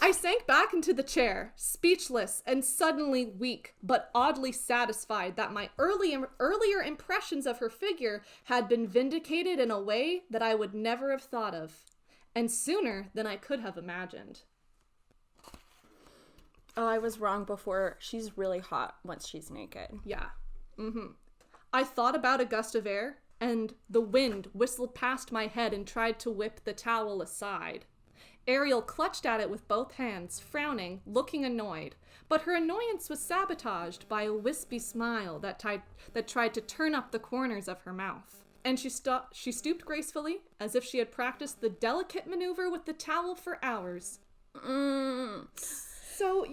S1: I sank back into the chair, speechless and suddenly weak, but oddly satisfied that my earlier impressions of her figure had been vindicated in a way that I would never have thought of, and sooner than I could have imagined.
S2: Oh, I was wrong before. She's really hot once she's naked.
S1: Yeah. I thought about a gust of air, and the wind whistled past my head and tried to whip the towel aside. Ariel clutched at it with both hands, frowning, looking annoyed, but her annoyance was sabotaged by a wispy smile that tried to turn up the corners of her mouth. And she stooped gracefully, as if she had practiced the delicate maneuver with the towel for hours. So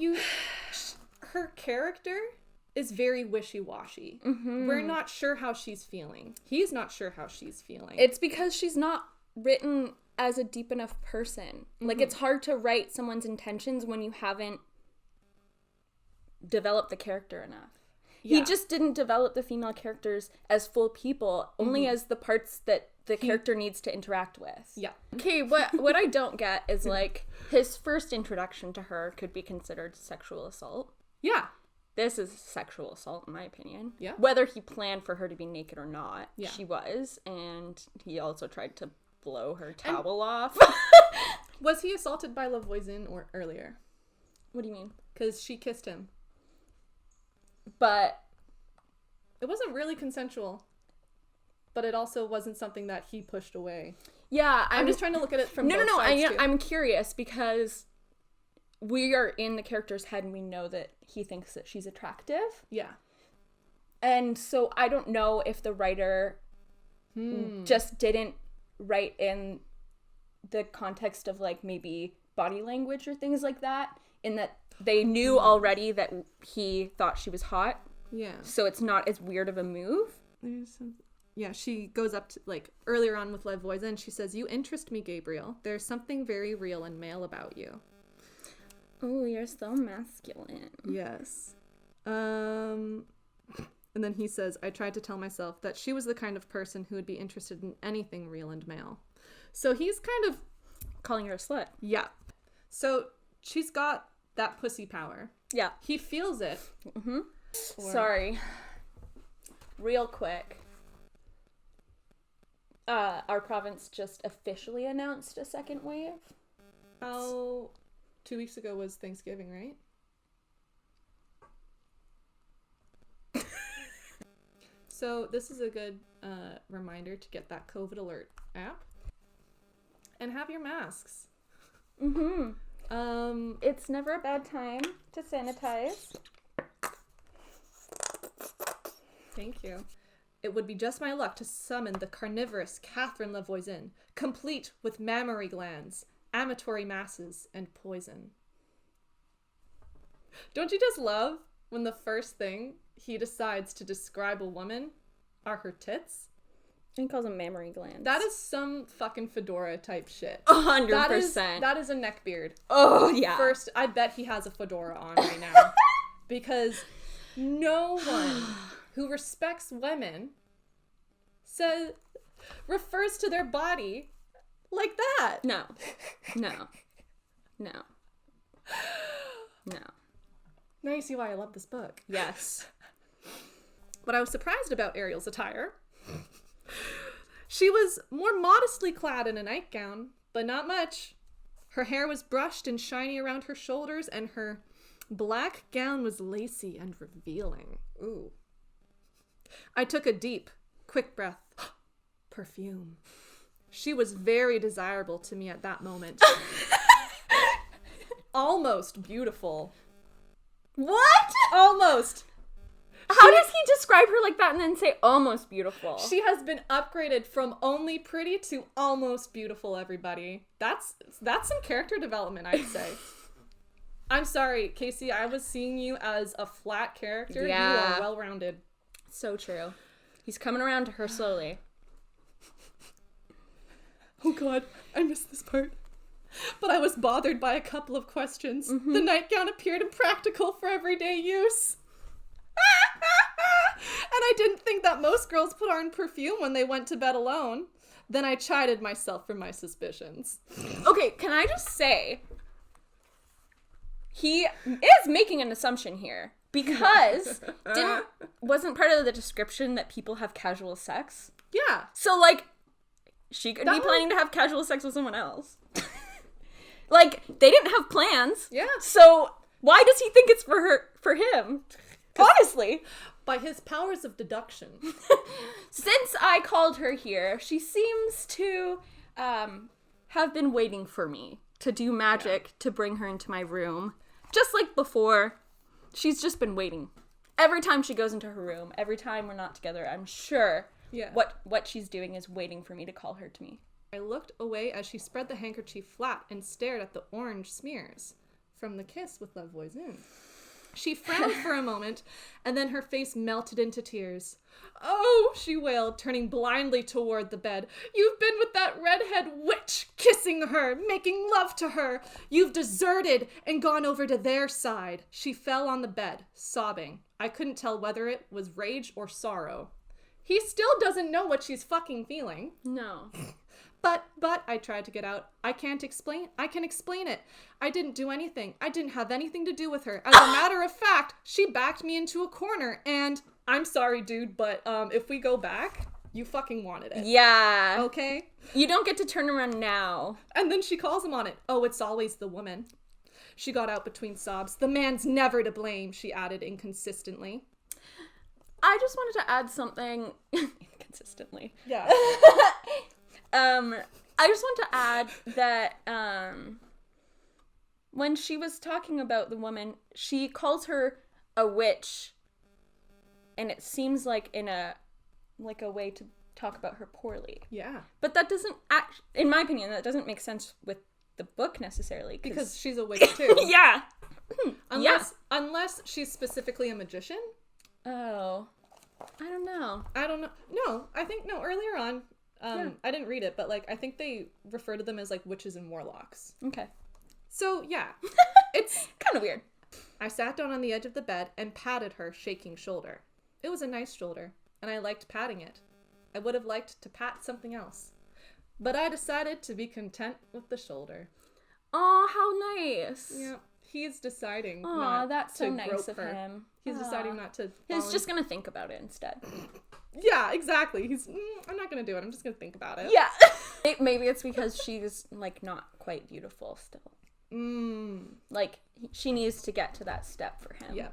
S1: her character is very wishy-washy. We're not sure how she's feeling. He's not sure how she's feeling.
S2: It's because she's not written as a deep enough person. Like, it's hard to write someone's intentions when you haven't developed the character enough. Yeah. He just didn't develop the female characters as full people, only as the parts that the character needs to interact with.
S1: Yeah.
S2: Okay, what I don't get is, like, his first introduction to her could be considered sexual assault.
S1: Yeah.
S2: This is sexual assault, in my opinion.
S1: Yeah.
S2: Whether he planned for her to be naked or not,
S1: yeah.
S2: She was, and he also tried to blow her towel off.
S1: Was he assaulted by Lavoisin or earlier?
S2: What do you mean?
S1: Because she kissed him.
S2: But
S1: it wasn't really consensual. But it also wasn't something that he pushed away.
S2: Yeah,
S1: I'm just trying to look at it from both sides too.
S2: I'm curious because we are in the character's head and we know that he thinks that she's attractive.
S1: Yeah.
S2: And so I don't know if the writer just didn't write in the context of, like, maybe body language or things like that, in that they knew already that he thought she was hot.
S1: Yeah.
S2: So it's not as weird of a move.
S1: Yeah, she goes up to, like, earlier on with Lavoisin, she says, "You interest me, Gabriel. There's something very real and male about you."
S2: Oh, you're so masculine.
S1: Yes. And then he says, "I tried to tell myself that she was the kind of person who would be interested in anything real and male." So he's kind of
S2: calling her a slut.
S1: Yeah. So she's got that pussy power.
S2: Yeah.
S1: He feels it.
S2: Sorry. Real quick. Our province just officially announced a second wave.
S1: Oh, 2 weeks ago was Thanksgiving, right? So this is a good reminder to get that COVID alert app and have your masks.
S2: It's never a bad time to sanitize.
S1: Thank you. It would be just my luck to summon the carnivorous Catherine Lavoisin, complete with mammary glands, amatory masses, and poison. Don't you just love when the first thing he decides to describe a woman are her tits?
S2: He calls them mammary glands.
S1: That is some fucking fedora type shit.
S2: 100%.
S1: That is a neckbeard.
S2: Oh, yeah.
S1: First, I bet he has a fedora on right now. Because no one who respects women refers to their body like that.
S2: No.
S1: Now you see why I love this book.
S2: Yes.
S1: But I was surprised about Ariel's attire. She was more modestly clad in a nightgown, but not much. Her hair was brushed and shiny around her shoulders, and her black gown was lacy and revealing. Ooh. I took a deep, quick breath. Perfume. She was very desirable to me at that moment. Almost beautiful.
S2: What?
S1: Almost.
S2: How does he describe her like that and then say almost beautiful?
S1: She has been upgraded from only pretty to almost beautiful, everybody. That's some character development, I'd say. I'm sorry, Casey, I was seeing you as a flat character. Yeah. You are well-rounded.
S2: So true. He's coming around to her slowly.
S1: Oh god, I missed this part. But I was bothered by a couple of questions. The nightgown appeared impractical for everyday use. I didn't think that most girls put on perfume when they went to bed alone. Then I chided myself for my suspicions.
S2: Okay, can I just say, he is making an assumption here, because wasn't part of the description that people have casual sex?
S1: Yeah.
S2: So, like, she could be planning to have casual sex with someone else. Like, they didn't have plans.
S1: Yeah.
S2: So, why does he think it's for him? Honestly.
S1: By his powers of deduction.
S2: Since I called her here, she seems to have been waiting for me to do magic to bring her into my room. Just like before, she's just been waiting. Every time she goes into her room, every time we're not together, I'm sure what she's doing is waiting for me to call her to me.
S1: I looked away as she spread the handkerchief flat and stared at the orange smears from the kiss with La Voisin. She frowned for a moment, and then her face melted into tears. "Oh," she wailed, turning blindly toward the bed. "You've been with that redhead witch, kissing her, making love to her. You've deserted and gone over to their side." She fell on the bed, sobbing. I couldn't tell whether it was rage or sorrow. He still doesn't know what she's fucking feeling.
S2: No.
S1: But, I tried to get out. I can explain it. I didn't do anything. I didn't have anything to do with her. As a matter of fact, she backed me into a corner, and I'm sorry, dude, but if we go back, you fucking wanted it.
S2: Yeah.
S1: Okay?
S2: You don't get to turn around now.
S1: And then she calls him on it. "Oh, it's always the woman." She got out between sobs. "The man's never to blame," she added inconsistently.
S2: I just wanted to add something inconsistently.
S1: Yeah.
S2: I just want to add that when she was talking about the woman, she calls her a witch, and it seems like in a way to talk about her poorly.
S1: Yeah.
S2: But that doesn't in my opinion, that doesn't make sense with the book necessarily.
S1: Because she's a witch too.
S2: Yeah.
S1: Unless she's specifically a magician.
S2: Oh. I don't know.
S1: No, I think earlier on. I didn't read it, but, like, I think they refer to them as, like, witches and warlocks.
S2: Okay.
S1: So, yeah. It's
S2: kind of weird.
S1: I sat down on the edge of the bed and patted her shaking shoulder. It was a nice shoulder, and I liked patting it. I would have liked to pat something else. But I decided to be content with the shoulder.
S2: Oh, how nice.
S1: Yeah. He's deciding
S2: that's so nice of him.
S1: He's deciding not to...
S2: He's just going to think about it instead.
S1: Yeah, exactly. He's, I'm not going to do it. I'm just going to think about it.
S2: Yeah. Maybe it's because she's, like, not quite beautiful still. Like, she needs to get to that step for him.
S1: Yeah.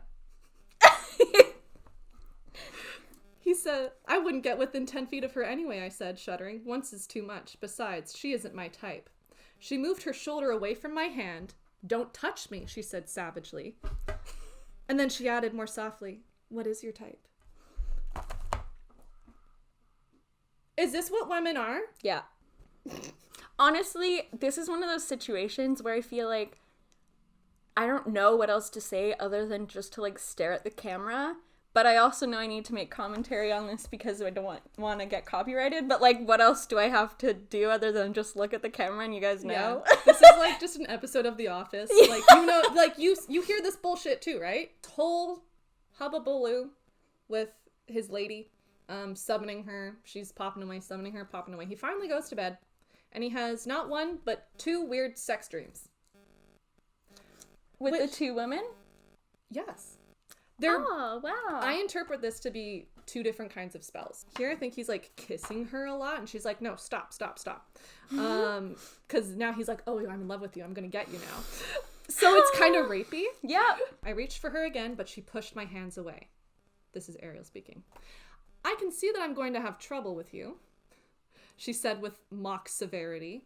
S1: He said, "I wouldn't get within 10 feet of her anyway," I said, shuddering. "Once is too much. Besides, she isn't my type." She moved her shoulder away from my hand. "Don't touch me," she said savagely. And then she added more softly, "What is your type?" Is this what women are?
S2: Yeah. Honestly, this is one of those situations where I feel like I don't know what else to say other than just to, like, stare at the camera. But I also know I need to make commentary on this because I don't want to get copyrighted. But, like, what else do I have to do other than just look at the camera and you guys know?
S1: Yeah. This is, like, just an episode of The Office. Yeah. Like, you know, like, you hear this bullshit too, right? Whole hubbubaloo with his lady. Summoning her. She's popping away, summoning her, popping away. He finally goes to bed, and he has not one, but 2 weird sex dreams.
S2: With the 2 women?
S1: Yes.
S2: Oh, wow.
S1: I interpret this to be 2 different kinds of spells. Here I think he's, like, kissing her a lot, and she's like, "No, stop. Because now he's like, "Oh, I'm in love with you. I'm gonna get you now." So it's kind of rapey.
S2: Yeah.
S1: I reached for her again, but she pushed my hands away. This is Ariel speaking. "I can see that I'm going to have trouble with you," she said with mock severity.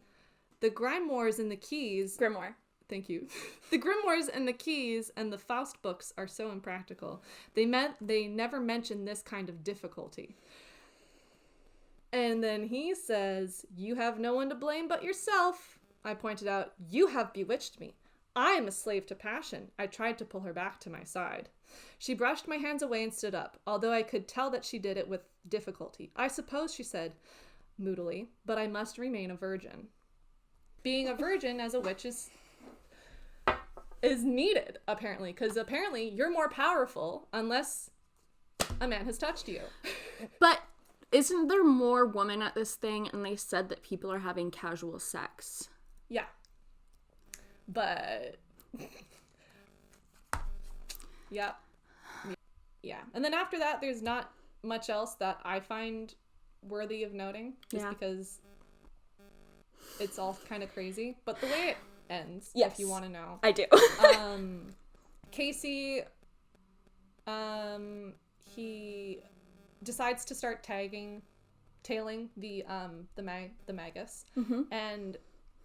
S1: "The grimoires and the keys..."
S2: Grimoire.
S1: Thank you. "The grimoires and the keys and the Faust books are so impractical. They never mention this kind of difficulty." And then he says, "You have no one to blame but yourself." I pointed out, "You have bewitched me. I am a slave to passion." I tried to pull her back to my side. She brushed my hands away and stood up, although I could tell that she did it with difficulty. "I suppose," she said moodily, "but I must remain a virgin." Being a virgin as a witch is needed, apparently, because apparently you're more powerful unless A man has touched you.
S2: But isn't there more women at this thing, and they said that people are having casual sex?
S1: Yeah. But... yeah. Yeah. And then after that, there's not much else that I find worthy of noting. Just because it's all kind of crazy. But the way it ends, if you want to know.
S2: I do.
S1: Casey, he decides to start tailing the Magis, and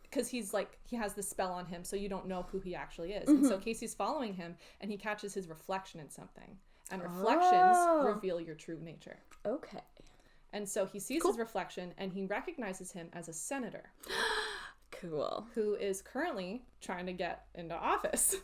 S1: because he's like, he has this spell on him, so you don't know who he actually is. And so Casey's following him, and he catches his reflection in something, and reflections reveal your true nature.
S2: Okay.
S1: And so he sees his reflection, and he recognizes him as a senator.
S2: Cool.
S1: Who is currently trying to get into office.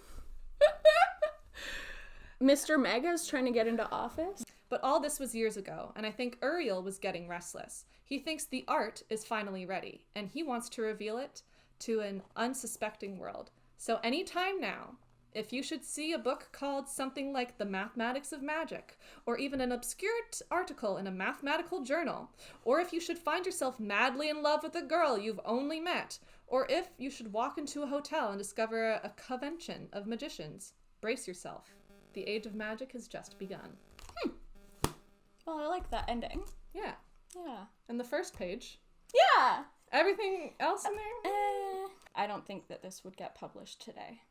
S2: Mr. Magis trying to get into office?
S1: But all this was years ago, and I think Ariel was getting restless. He thinks the art is finally ready, and he wants to reveal it to an unsuspecting world. So anytime now, if you should see a book called something like The Mathematics of Magic, or even an obscure article in a mathematical journal, or if you should find yourself madly in love with a girl you've only met, or if you should walk into a hotel and discover a convention of magicians, brace yourself. The age of magic has just begun.
S2: Well, I like that ending.
S1: Yeah.
S2: Yeah.
S1: And the first page.
S2: Yeah.
S1: Everything else in there?
S2: I don't think that this would get published today.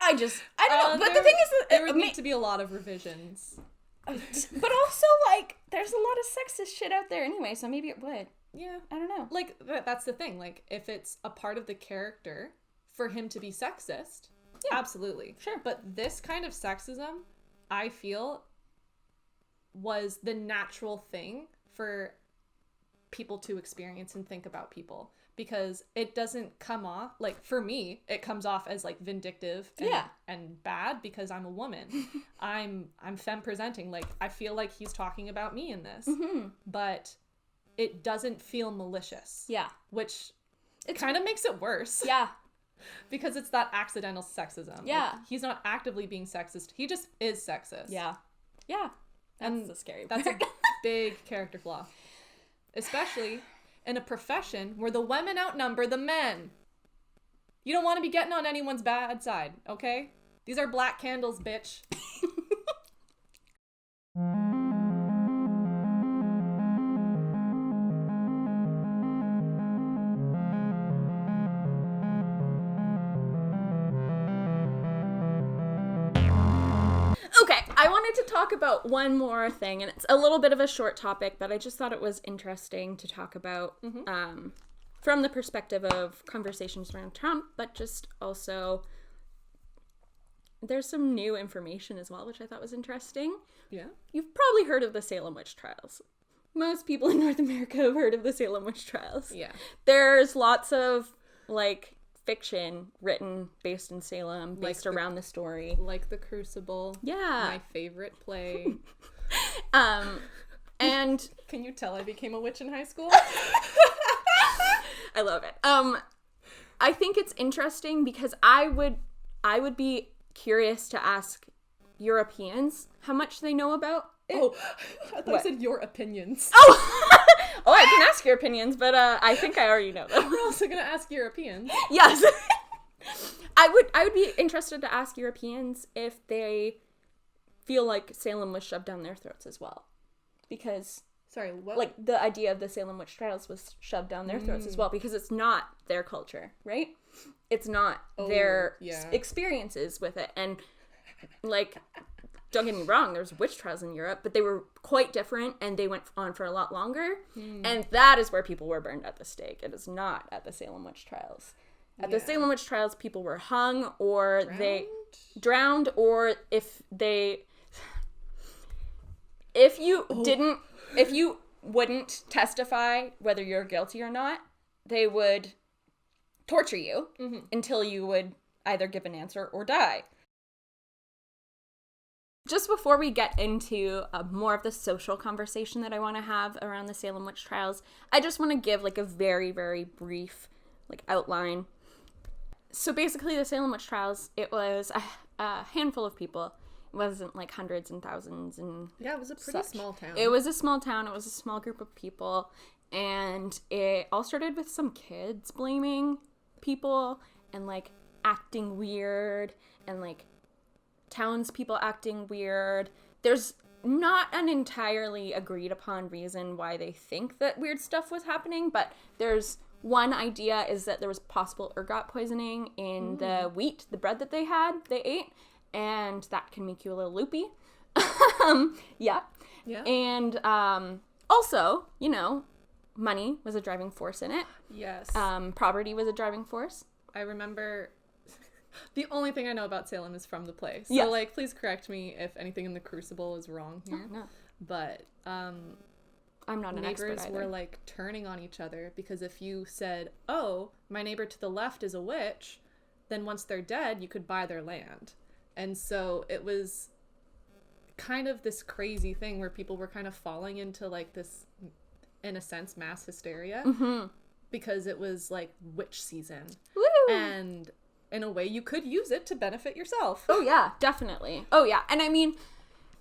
S2: I don't know. But the thing is that
S1: there would need to be a lot of revisions.
S2: But also, like, there's a lot of sexist shit out there anyway, so maybe it would.
S1: Yeah.
S2: I don't know.
S1: Like, that's the thing. Like, if it's a part of the character for him to be sexist, absolutely.
S2: Sure.
S1: But this kind of sexism, I feel, was the natural thing for people to experience and think about people. Because it doesn't come off, like, for me, it comes off as, like, vindictive and bad because I'm a woman. I'm femme presenting. Like, I feel like he's talking about me in this. But it doesn't feel malicious.
S2: Yeah.
S1: Which it kind of makes it worse.
S2: Yeah.
S1: Because it's that accidental sexism.
S2: Yeah.
S1: Like, he's not actively being sexist. He just is sexist.
S2: Yeah. Yeah. That's the scary part.
S1: That's a big character flaw. Especially in a profession where the women outnumber the men. You don't want to be getting on anyone's bad side, okay? These are black candles, bitch.
S2: Okay, I wanted to talk about one more thing, and it's a little bit of a short topic, but I just thought it was interesting to talk about from the perspective of conversations around Trump, but just also there's some new information as well, which I thought was interesting.
S1: Yeah.
S2: You've probably heard of the Salem witch trials. Most people in North America have heard of the Salem witch trials.
S1: Yeah.
S2: There's lots of, like, fiction written based in Salem, based around the story.
S1: Like The Crucible.
S2: Yeah.
S1: My favorite play.
S2: And
S1: can you tell I became a witch in high school?
S2: I love it. I think it's interesting because I would be curious to ask Europeans how much they know about it.
S1: Oh, I thought you said your opinions.
S2: Oh! Oh, I can ask your opinions, but I think I already know them.
S1: We're also gonna ask Europeans.
S2: Yes. I would be interested to ask Europeans if they feel like Salem was shoved down their throats as well. Because
S1: sorry, what?
S2: Like, the idea of the Salem witch trials was shoved down their throats as well, because it's not their culture, right? It's not their experiences with it. And, like, don't get me wrong, there's witch trials in Europe, but they were quite different, and they went on for a lot longer. And that is where people were burned at the stake. It is not at the Salem witch trials. At the Salem witch trials, people were hung, or they drowned, or if you wouldn't testify whether you're guilty or not, they would torture you until you would either give an answer or die. Just before we get into more of the social conversation that I want to have around the Salem witch trials, I just want to give, like, a very, very brief, like, outline. So basically the Salem witch trials, it was a handful of people It wasn't like hundreds and thousands and
S1: Yeah, it was a pretty small town.
S2: It was a small town. It was a small group of people. And it all started with some kids blaming people and, like, acting weird and, like, townspeople acting weird. There's not an entirely agreed upon reason why they think that weird stuff was happening, but there's one idea is that there was possible ergot poisoning in the wheat, the bread that they ate, and that can make you a little loopy. Yeah. And also, you know, money was a driving force in it.
S1: Yes.
S2: Poverty was a driving force.
S1: I remember the only thing I know about Salem is from the play. So,
S2: Yes.
S1: like, please correct me if anything in the Crucible is wrong here.
S2: No.
S1: But
S2: I'm not an expert
S1: neighbors
S2: either.
S1: were, like, turning on each other because if you said, oh, my neighbor to the left is a witch, then once they're dead, you could buy their land. And so it was kind of this crazy thing where people were kind of falling into, like, this, in a sense, mass hysteria. Because it was, like, witch season.
S2: Woo!
S1: And in a way, you could use it to benefit yourself.
S2: Oh, yeah, definitely. Oh, yeah. And I mean,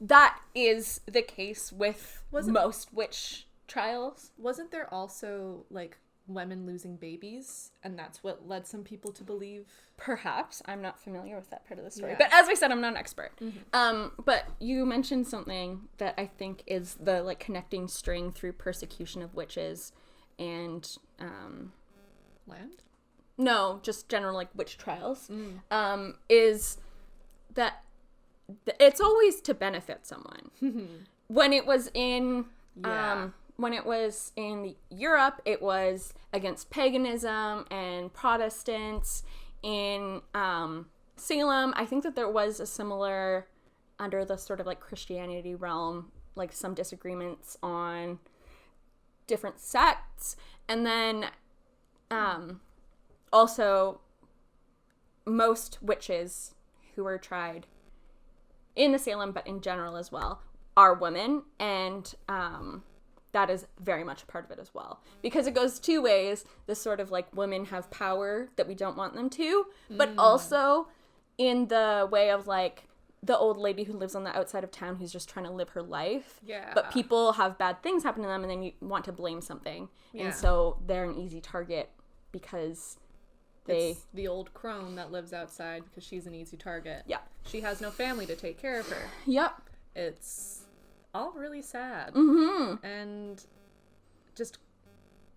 S2: that is the case with most witch trials.
S1: Wasn't there also, like, women losing babies? And that's what led some people to believe?
S2: Perhaps. I'm not familiar with that part of the story.
S1: Yeah.
S2: But as I said, I'm not an expert. But you mentioned something that I think is the, like, connecting string through persecution of witches and...
S1: Land?
S2: No, just general, like, witch trials. Is that it's always to benefit someone. When it was in... when it was in Europe, it was against paganism and Protestants. In Salem, I think that there was a similar, under the sort of like Christianity realm, like some disagreements on different sects. And then also most witches who were tried in the Salem, but in general as well, are women. And that is very much a part of it as well, because it goes two ways. This sort of like women have power that we don't want them to, but also in the way of like the old lady who lives on the outside of town who's just trying to live her life.
S1: Yeah.
S2: But people have bad things happen to them and then you want to blame something.
S1: Yeah.
S2: And so they're an easy target because
S1: it's the old crone that lives outside because she's an easy target.
S2: Yeah.
S1: She has no family to take care of her.
S2: Yep.
S1: It's all really sad. And just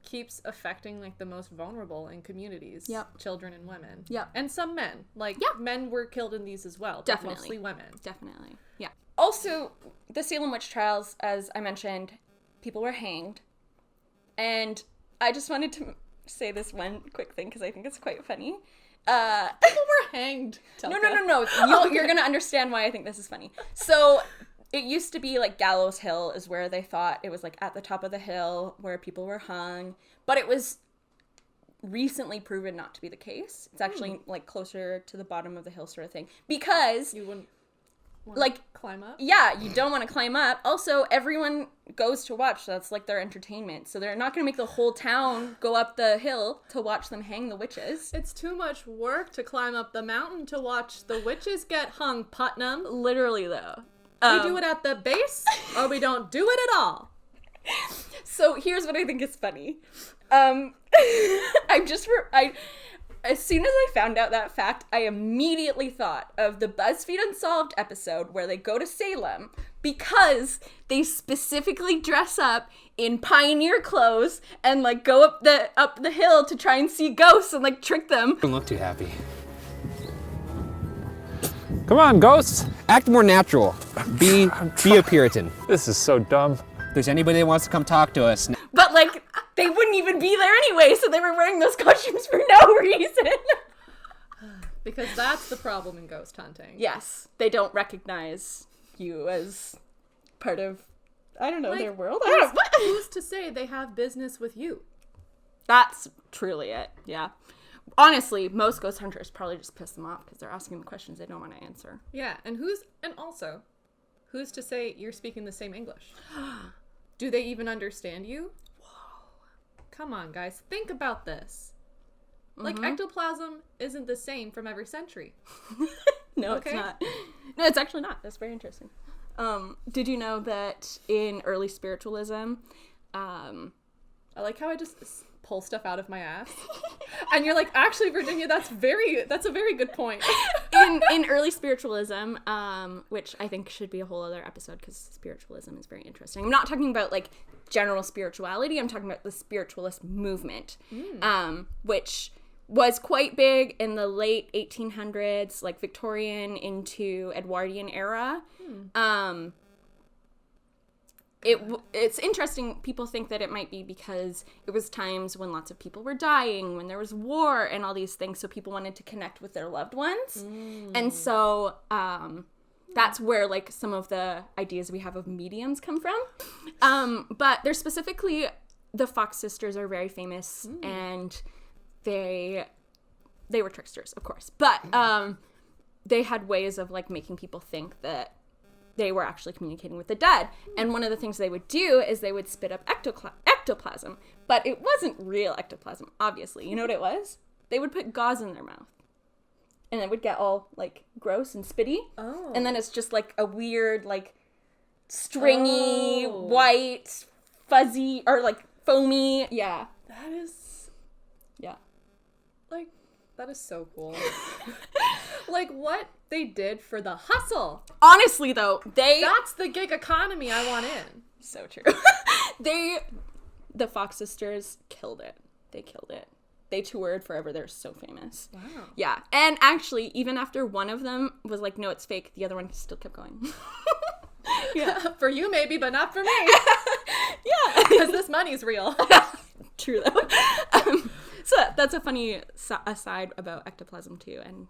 S1: keeps affecting like the most vulnerable in communities.
S2: Yep.
S1: Children and women.
S2: Yep.
S1: And some men. Like men were killed in these as well.
S2: Definitely.
S1: But mostly women.
S2: Definitely. Yeah. Also, the Salem witch trials, as I mentioned, people were hanged. And I just wanted to say this one quick thing because I think it's quite funny.
S1: People were hanged.
S2: No. You're going to understand why I think this is funny. So it used to be like Gallows Hill is where they thought it was like at the top of the hill where people were hung. But it was recently proven not to be the case. It's actually like closer to the bottom of the hill sort of thing. Because
S1: you wouldn't
S2: like
S1: climb up?
S2: Yeah, you don't want to climb up. Also, everyone goes to watch. So that's like their entertainment. So they're not going to make the whole town go up the hill to watch them hang the witches.
S1: It's too much work to climb up the mountain to watch the witches get hung, Putnam.
S2: Literally, though.
S1: We do it at the base, or we don't do it at all.
S2: So here's what I think is funny. As soon as I found out that fact, I immediately thought of the BuzzFeed Unsolved episode where they go to Salem because they specifically dress up in pioneer clothes and like go up the hill to try and see ghosts and like trick them.
S3: Don't look too happy. Come on, ghosts! Act more natural. Be a Puritan.
S4: This is so dumb.
S5: If there's anybody that wants to come talk to us,
S2: But like they wouldn't even be there anyway, so they were wearing those costumes for no reason.
S1: Because that's the problem in ghost hunting.
S2: Yes, they don't recognize you as part of, I don't know,
S1: Like,
S2: their world.
S1: Who's to say they have business with you?
S2: That's truly it, yeah. Honestly, most ghost hunters probably just piss them off because they're asking them questions they don't want to answer.
S1: Yeah, and also, who's to say you're speaking the same English? Do they even understand you? Whoa. Come on, guys. Think about this. Like, ectoplasm isn't the same from every century.
S2: No,
S1: Okay.
S2: it's not. No, it's actually not. That's very interesting. Did you know that in early spiritualism,
S1: I like how I just pull stuff out of my ass. And you're like, actually, Virginia, that's a very good point.
S2: in early spiritualism, which I think should be a whole other episode because spiritualism is very interesting. I'm not talking about like general spirituality. I'm talking about the spiritualist movement, which was quite big in the late 1800s, like Victorian into Edwardian era. It's interesting. People think that it might be because it was times when lots of people were dying, when there was war and all these things, so people wanted to connect with their loved ones. And so that's where like some of the ideas we have of mediums come from. But they're specifically, the Fox sisters are very famous, and they were tricksters, of course, but they had ways of like making people think that they were actually communicating with the dead. And one of the things they would do is they would spit up ectoplasm, but it wasn't real ectoplasm, obviously. You know what it was? They would put gauze in their mouth, and it would get all like gross and spitty. Oh. And then it's just like a weird, like stringy, white, fuzzy, or like foamy. Yeah.
S1: That is...
S2: Yeah.
S1: Like, that is so cool. Like, what they did for the hustle.
S2: Honestly, though,
S1: that's the gig economy I want in.
S2: So true. The Fox sisters killed it. They killed it. They toured forever. They're so famous.
S1: Wow.
S2: Yeah. And actually, even after one of them was like, no, it's fake, the other one still kept going. Yeah.
S1: For you, maybe, but not for me.
S2: Yeah.
S1: Because this money's real.
S2: True, though. So that's a funny aside about ectoplasm, too. And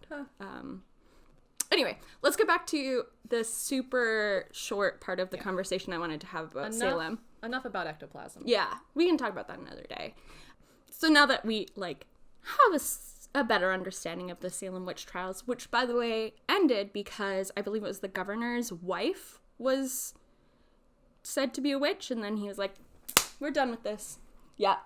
S2: anyway, let's get back to the super short part of the conversation I wanted to have about Salem.
S1: Enough about ectoplasm.
S2: Yeah, we can talk about that another day. So now that we, like, have a better understanding of the Salem witch trials, which, by the way, ended because I believe it was the governor's wife was said to be a witch, and then he was like, we're done with this. Yeah.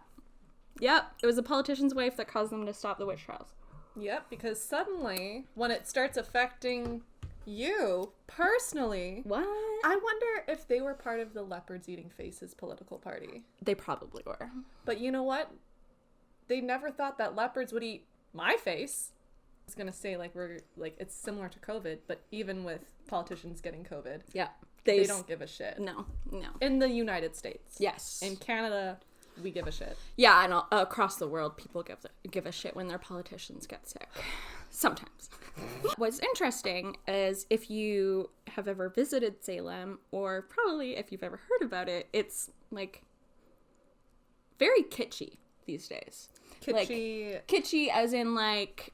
S2: Yep, it was a politician's wife that caused them to stop the witch trials.
S1: Yep, because suddenly, when it starts affecting you personally...
S2: What?
S1: I wonder if they were part of the Leopards Eating Faces political party.
S2: They probably were.
S1: But you know what? They never thought that leopards would eat my face. I was going to say, like, it's similar to COVID, but even with politicians getting COVID...
S2: Yeah.
S1: They don't give a shit.
S2: No.
S1: In the United States.
S2: Yes.
S1: In Canada... we give a shit.
S2: Yeah, and across the world, people give a shit when their politicians get sick. Sometimes. What's interesting is if you have ever visited Salem, or probably if you've ever heard about it, it's, like, very kitschy these days.
S1: Kitschy?
S2: Like, kitschy as in, like,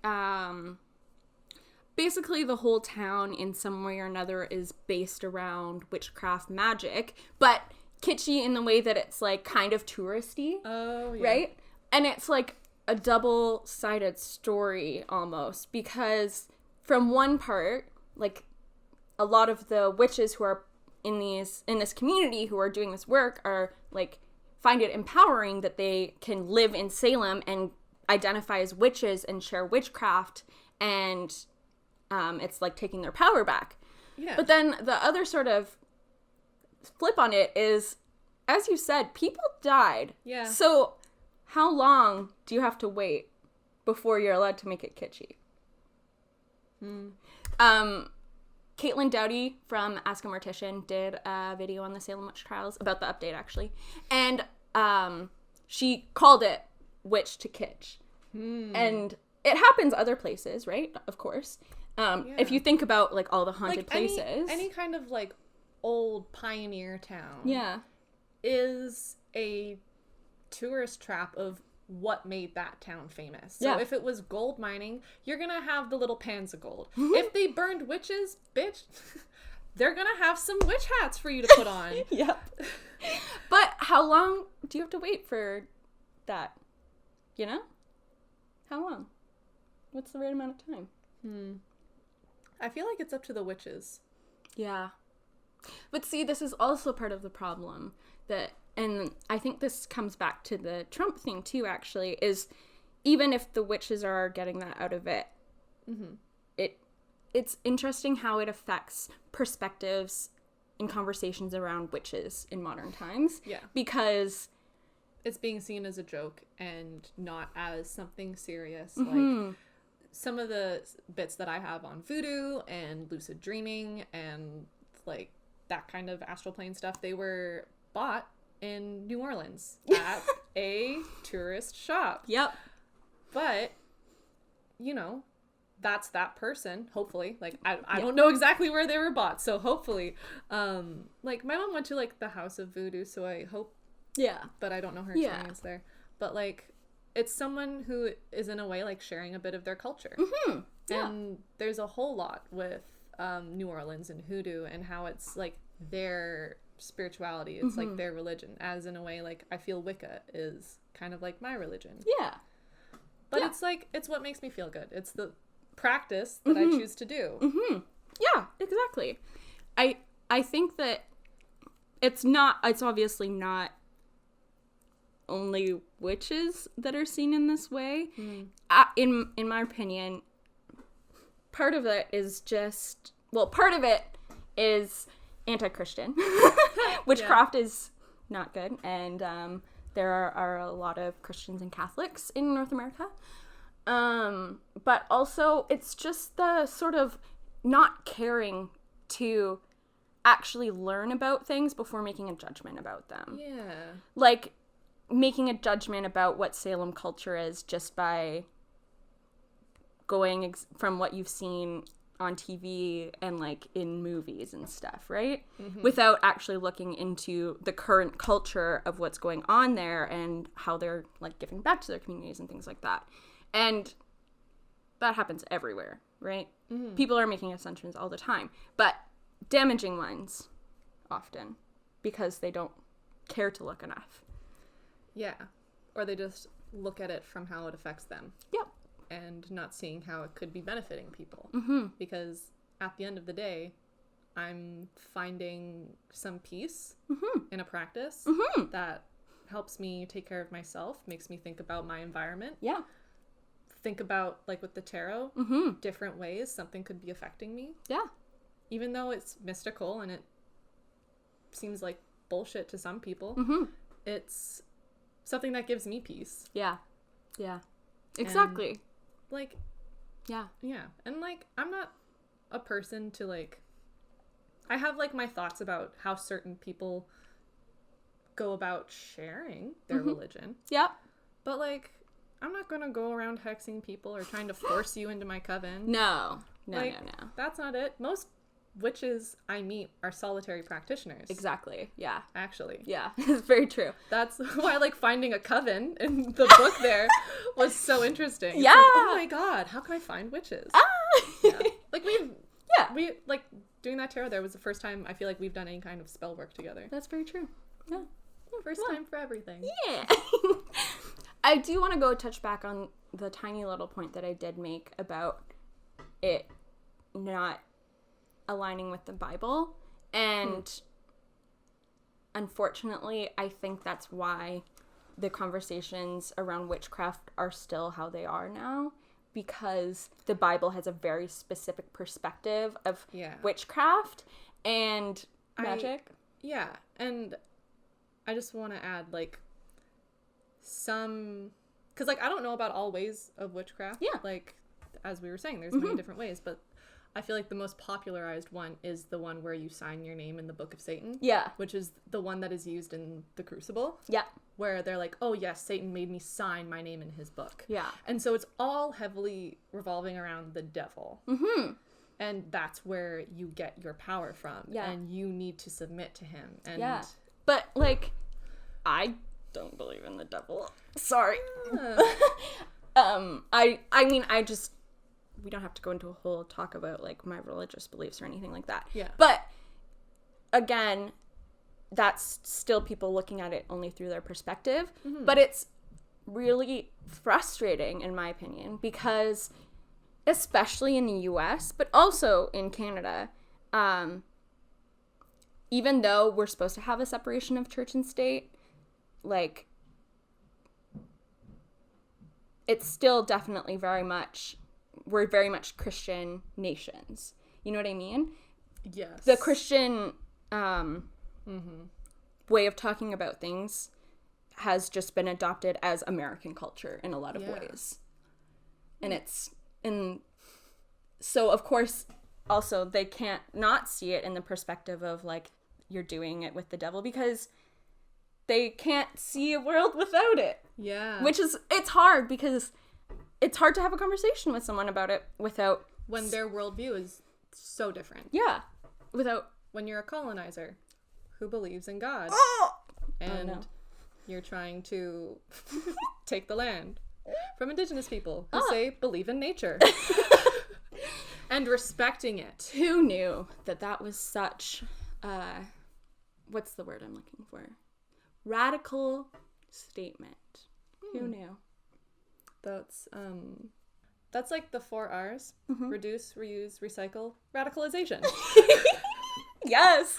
S2: basically the whole town in some way or another is based around witchcraft magic, but... kitschy in the way that it's, like, kind of touristy. Oh, yeah. Right? And it's, like, a double-sided story, almost. Because from one part, like, a lot of the witches who are in this community who are doing this work are, like, find it empowering that they can live in Salem and identify as witches and share witchcraft. And it's, like, taking their power back. Yeah. But then the other sort of flip on it is, as you said, people died. Yeah. So how long do you have to wait before you're allowed to make it kitschy? Caitlin Dowdy from Ask a Mortician did a video on the Salem witch trials about the update, actually. And she called it witch to kitsch. And it happens other places, right? Of course. If you think about, like, all the haunted places.
S1: Any kind of, like, old pioneer town is a tourist trap of what made that town famous. So if it was gold mining, you're gonna have the little pans of gold. If they burned witches, bitch, they're gonna have some witch hats for you to put on.
S2: Yep. But how long do you have to wait for that? You know? How long? What's the right amount of time?
S1: I feel like it's up to the witches.
S2: Yeah. But see, this is also part of the problem that, and I think this comes back to the Trump thing too, actually, is even if the witches are getting that out of it, it's interesting how it affects perspectives in conversations around witches in modern times.
S1: Yeah.
S2: Because
S1: it's being seen as a joke and not as something serious. Like, some of the bits that I have on voodoo and lucid dreaming and, like, that kind of astral plane stuff, they were bought in New Orleans at a tourist shop.
S2: Yep.
S1: But, you know, that's that person, hopefully. Like, I don't know exactly where they were bought, so hopefully. Like, my mom went to, like, the House of Voodoo, so I hope, but I don't know her experience there. But, like, it's someone who is, in a way, like, sharing a bit of their culture. And there's a whole lot with New Orleans and hoodoo and how it's, like, their spirituality. It's, like, their religion. As, in a way, like, I feel Wicca is kind of like my religion.
S2: Yeah.
S1: But it's, like, it's what makes me feel good. It's the practice that I choose to do.
S2: Yeah, exactly. I think that it's obviously not only witches that are seen in this way. In my opinion, part of it is anti-Christian. Witchcraft is not good, and there are a lot of Christians and Catholics in North America. But also it's just the sort of not caring to actually learn about things before making a judgment about them.
S1: Yeah.
S2: Like, making a judgment about what Salem culture is just by going from what you've seen on TV and, like, in movies and stuff, right? Without actually looking into the current culture of what's going on there and how they're, like, giving back to their communities and things like that. And that happens everywhere, right? People are making assumptions all the time, but damaging ones often because they don't care to look enough.
S1: Yeah. Or they just look at it from how it affects them.
S2: Yep.
S1: And not seeing how it could be benefiting people. Because at the end of the day, I'm finding some peace in a practice that helps me take care of myself, makes me think about my environment.
S2: Yeah.
S1: Think about, like, with the tarot, different ways something could be affecting me.
S2: Yeah.
S1: Even though it's mystical and it seems like bullshit to some people, it's something that gives me peace.
S2: Yeah. Yeah. Exactly.
S1: And, like,
S2: yeah.
S1: And, like, I'm not a person to, like, I have, like, my thoughts about how certain people go about sharing their religion.
S2: Yep.
S1: But, like, I'm not gonna go around hexing people or trying to force you into my coven.
S2: No. No.
S1: That's not it. Most witches I meet are solitary practitioners.
S2: Exactly. Yeah.
S1: Actually.
S2: Yeah. It's very true.
S1: That's why, like, finding a coven in the book there was so interesting.
S2: Yeah.
S1: Like, oh my god, how can I find witches? Yeah. Like, we, like, doing that tarot there was the first time I feel like we've done any kind of spell work together.
S2: That's very true. Yeah.
S1: First time for everything.
S2: Yeah. I do want to go touch back on the tiny little point that I did make about it not aligning with the Bible. And unfortunately, I think that's why the conversations around witchcraft are still how they are now, because the Bible has a very specific perspective of witchcraft and magic.
S1: And I just want to add, like, some, because, like, I don't know about all ways of witchcraft.
S2: Yeah.
S1: Like, as we were saying, there's many different ways, but I feel like the most popularized one is the one where you sign your name in the Book of Satan.
S2: Yeah.
S1: Which is the one that is used in the Crucible.
S2: Yeah.
S1: Where they're like, oh yes, Satan made me sign my name in his book.
S2: Yeah.
S1: And so it's all heavily revolving around the devil. And that's where you get your power from.
S2: Yeah.
S1: And you need to submit to him. And
S2: but, like, I don't believe in the devil. Sorry. I mean, we don't have to go into a whole talk about, like, my religious beliefs or anything like that.
S1: Yeah.
S2: But, again, that's still people looking at it only through their perspective. But it's really frustrating, in my opinion, because, especially in the US, but also in Canada, even though we're supposed to have a separation of church and state, like, it's still definitely we're very much Christian nations. You know what I mean?
S1: Yes.
S2: The Christian way of talking about things has just been adopted as American culture in a lot of ways. And so of course also they can't not see it in the perspective of like you're doing it with the devil, because they can't see a world without it.
S1: Yeah.
S2: Which is, it's hard because it's hard to have a conversation with someone about it without...
S1: When their worldview is so different.
S2: Yeah. Without...
S1: When you're a colonizer who believes in God.
S2: Oh!
S1: And you're trying to take the land from indigenous people who say believe in nature. And respecting it.
S2: Who knew that was such... what's the word I'm looking for? Radical statement. Who knew?
S1: That's like the 4 R's. Reduce, reuse, recycle, radicalization.
S2: Yes.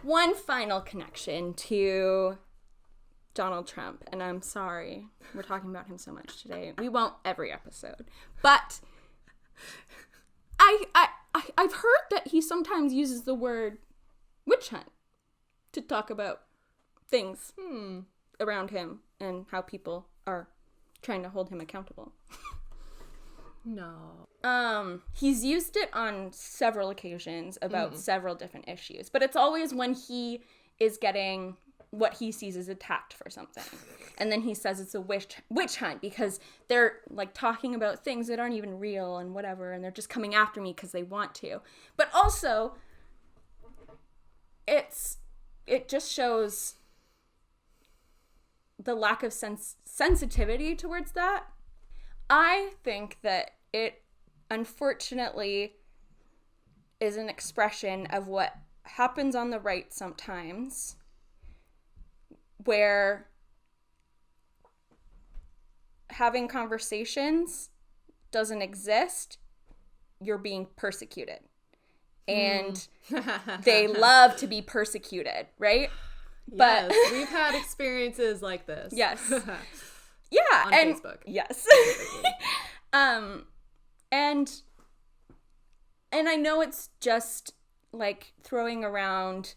S2: One final connection to Donald Trump, and I'm sorry we're talking about him so much today. We won't every episode. But I've heard that he sometimes uses the word witch hunt to talk about things around him and how people are trying to hold him accountable.
S1: No.
S2: He's used it on several occasions about several different issues, but it's always when he is getting what he sees as attacked for something. And then he says it's a witch hunt because they're like talking about things that aren't even real and whatever, and they're just coming after me because they want to. But also, it just shows the lack of sensitivity towards that. I think that it, unfortunately, is an expression of what happens on the right sometimes, where having conversations doesn't exist, you're being persecuted. And they love to be persecuted, right?
S1: But yes, we've had experiences like this.
S2: Yes. Yeah.
S1: On
S2: and
S1: Facebook.
S2: Yes. And I know it's just like throwing around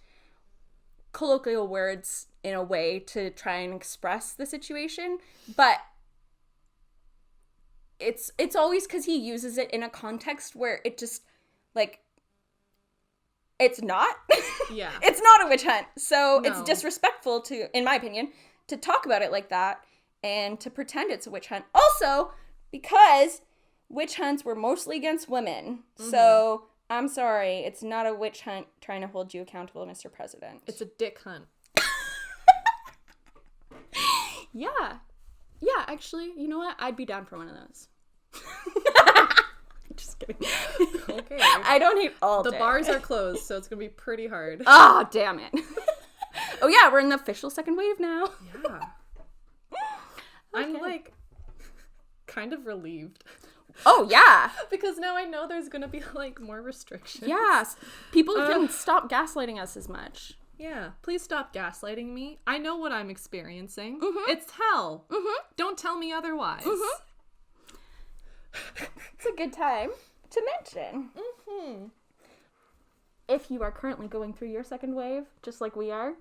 S2: colloquial words in a way to try and express the situation, but it's always because he uses it in a context where it just like it's not.
S1: Yeah.
S2: It's not a witch hunt. So
S1: No.
S2: it's disrespectful to, in my opinion, to talk about it like that and to pretend it's a witch hunt. Also, because witch hunts were mostly against women. So I'm sorry, it's not a witch hunt trying to hold you accountable, Mr. President.
S1: It's a dick hunt.
S2: Yeah. Yeah, actually, you know what? I'd be down for one of those. Just kidding.
S1: Okay.
S2: I don't hate all
S1: The
S2: day.
S1: bars are closed, so it's going to be pretty hard.
S2: Oh, damn it. Oh, yeah, we're in the official second wave now.
S1: Yeah. I'm like kind of relieved.
S2: Oh, yeah.
S1: Because now I know there's going to be like more restrictions.
S2: Yes. People can stop gaslighting us as much.
S1: Yeah. Please stop gaslighting me. I know what I'm experiencing. It's hell. Don't tell me otherwise.
S2: It's a good time to mention. If you are currently going through your second wave, just like we are.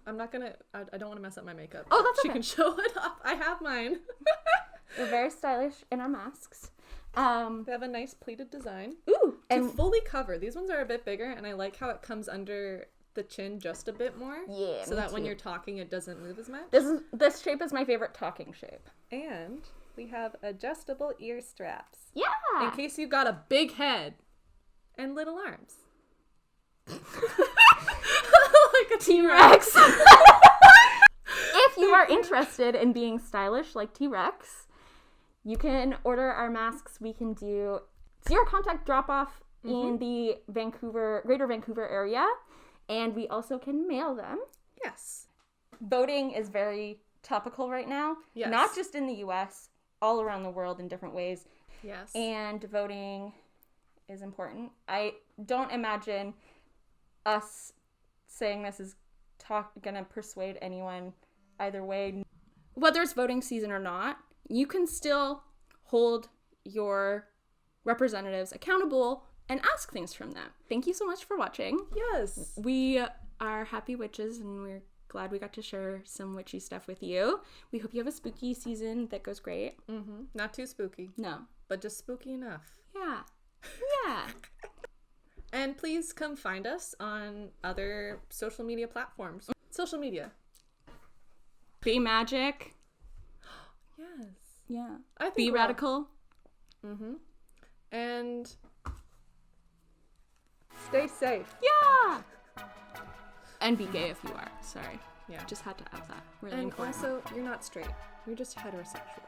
S1: I'm not going to, I don't want to mess up my makeup.
S2: Oh, that's
S1: She
S2: okay.
S1: can show it off. I have mine.
S2: We're very stylish in our masks.
S1: They have a nice pleated design.
S2: Ooh.
S1: To
S2: And
S1: fully cover. These ones are a bit bigger, and I like how it comes under the chin just a bit more.
S2: Yeah,
S1: So
S2: me
S1: that when
S2: too.
S1: you're talking, it doesn't move as much.
S2: this shape is my favorite talking shape.
S1: And we have adjustable ear straps.
S2: Yeah.
S1: In case you got a big head and little arms. Like a
S2: T-Rex. If you are interested in being stylish like T-Rex, you can order our masks. We can do zero contact drop-off in the Greater Vancouver area, and we also can mail them.
S1: Yes.
S2: Voting is very topical right now.
S1: Yes.
S2: Not just in the US, all around the world in different ways.
S1: Yes.
S2: And voting is important. I don't imagine us saying this is gonna persuade anyone either way. Whether it's voting season or not, you can still hold your representatives accountable and ask things from them. Thank you so much for watching.
S1: Yes.
S2: We are happy witches, and we're glad we got to share some witchy stuff with you. We hope you have a spooky season that goes great.
S1: Not too spooky.
S2: No.
S1: But just spooky enough.
S2: Yeah. Yeah.
S1: And please come find us on other social media platforms. Social media.
S2: Be magic.
S1: Yes.
S2: Yeah.
S1: I think
S2: Be radical.
S1: And stay safe.
S2: Yeah. And be gay if you are. Sorry.
S1: Yeah.
S2: Just had to add that. Really
S1: And
S2: important.
S1: also, you're not straight. You're just heterosexual.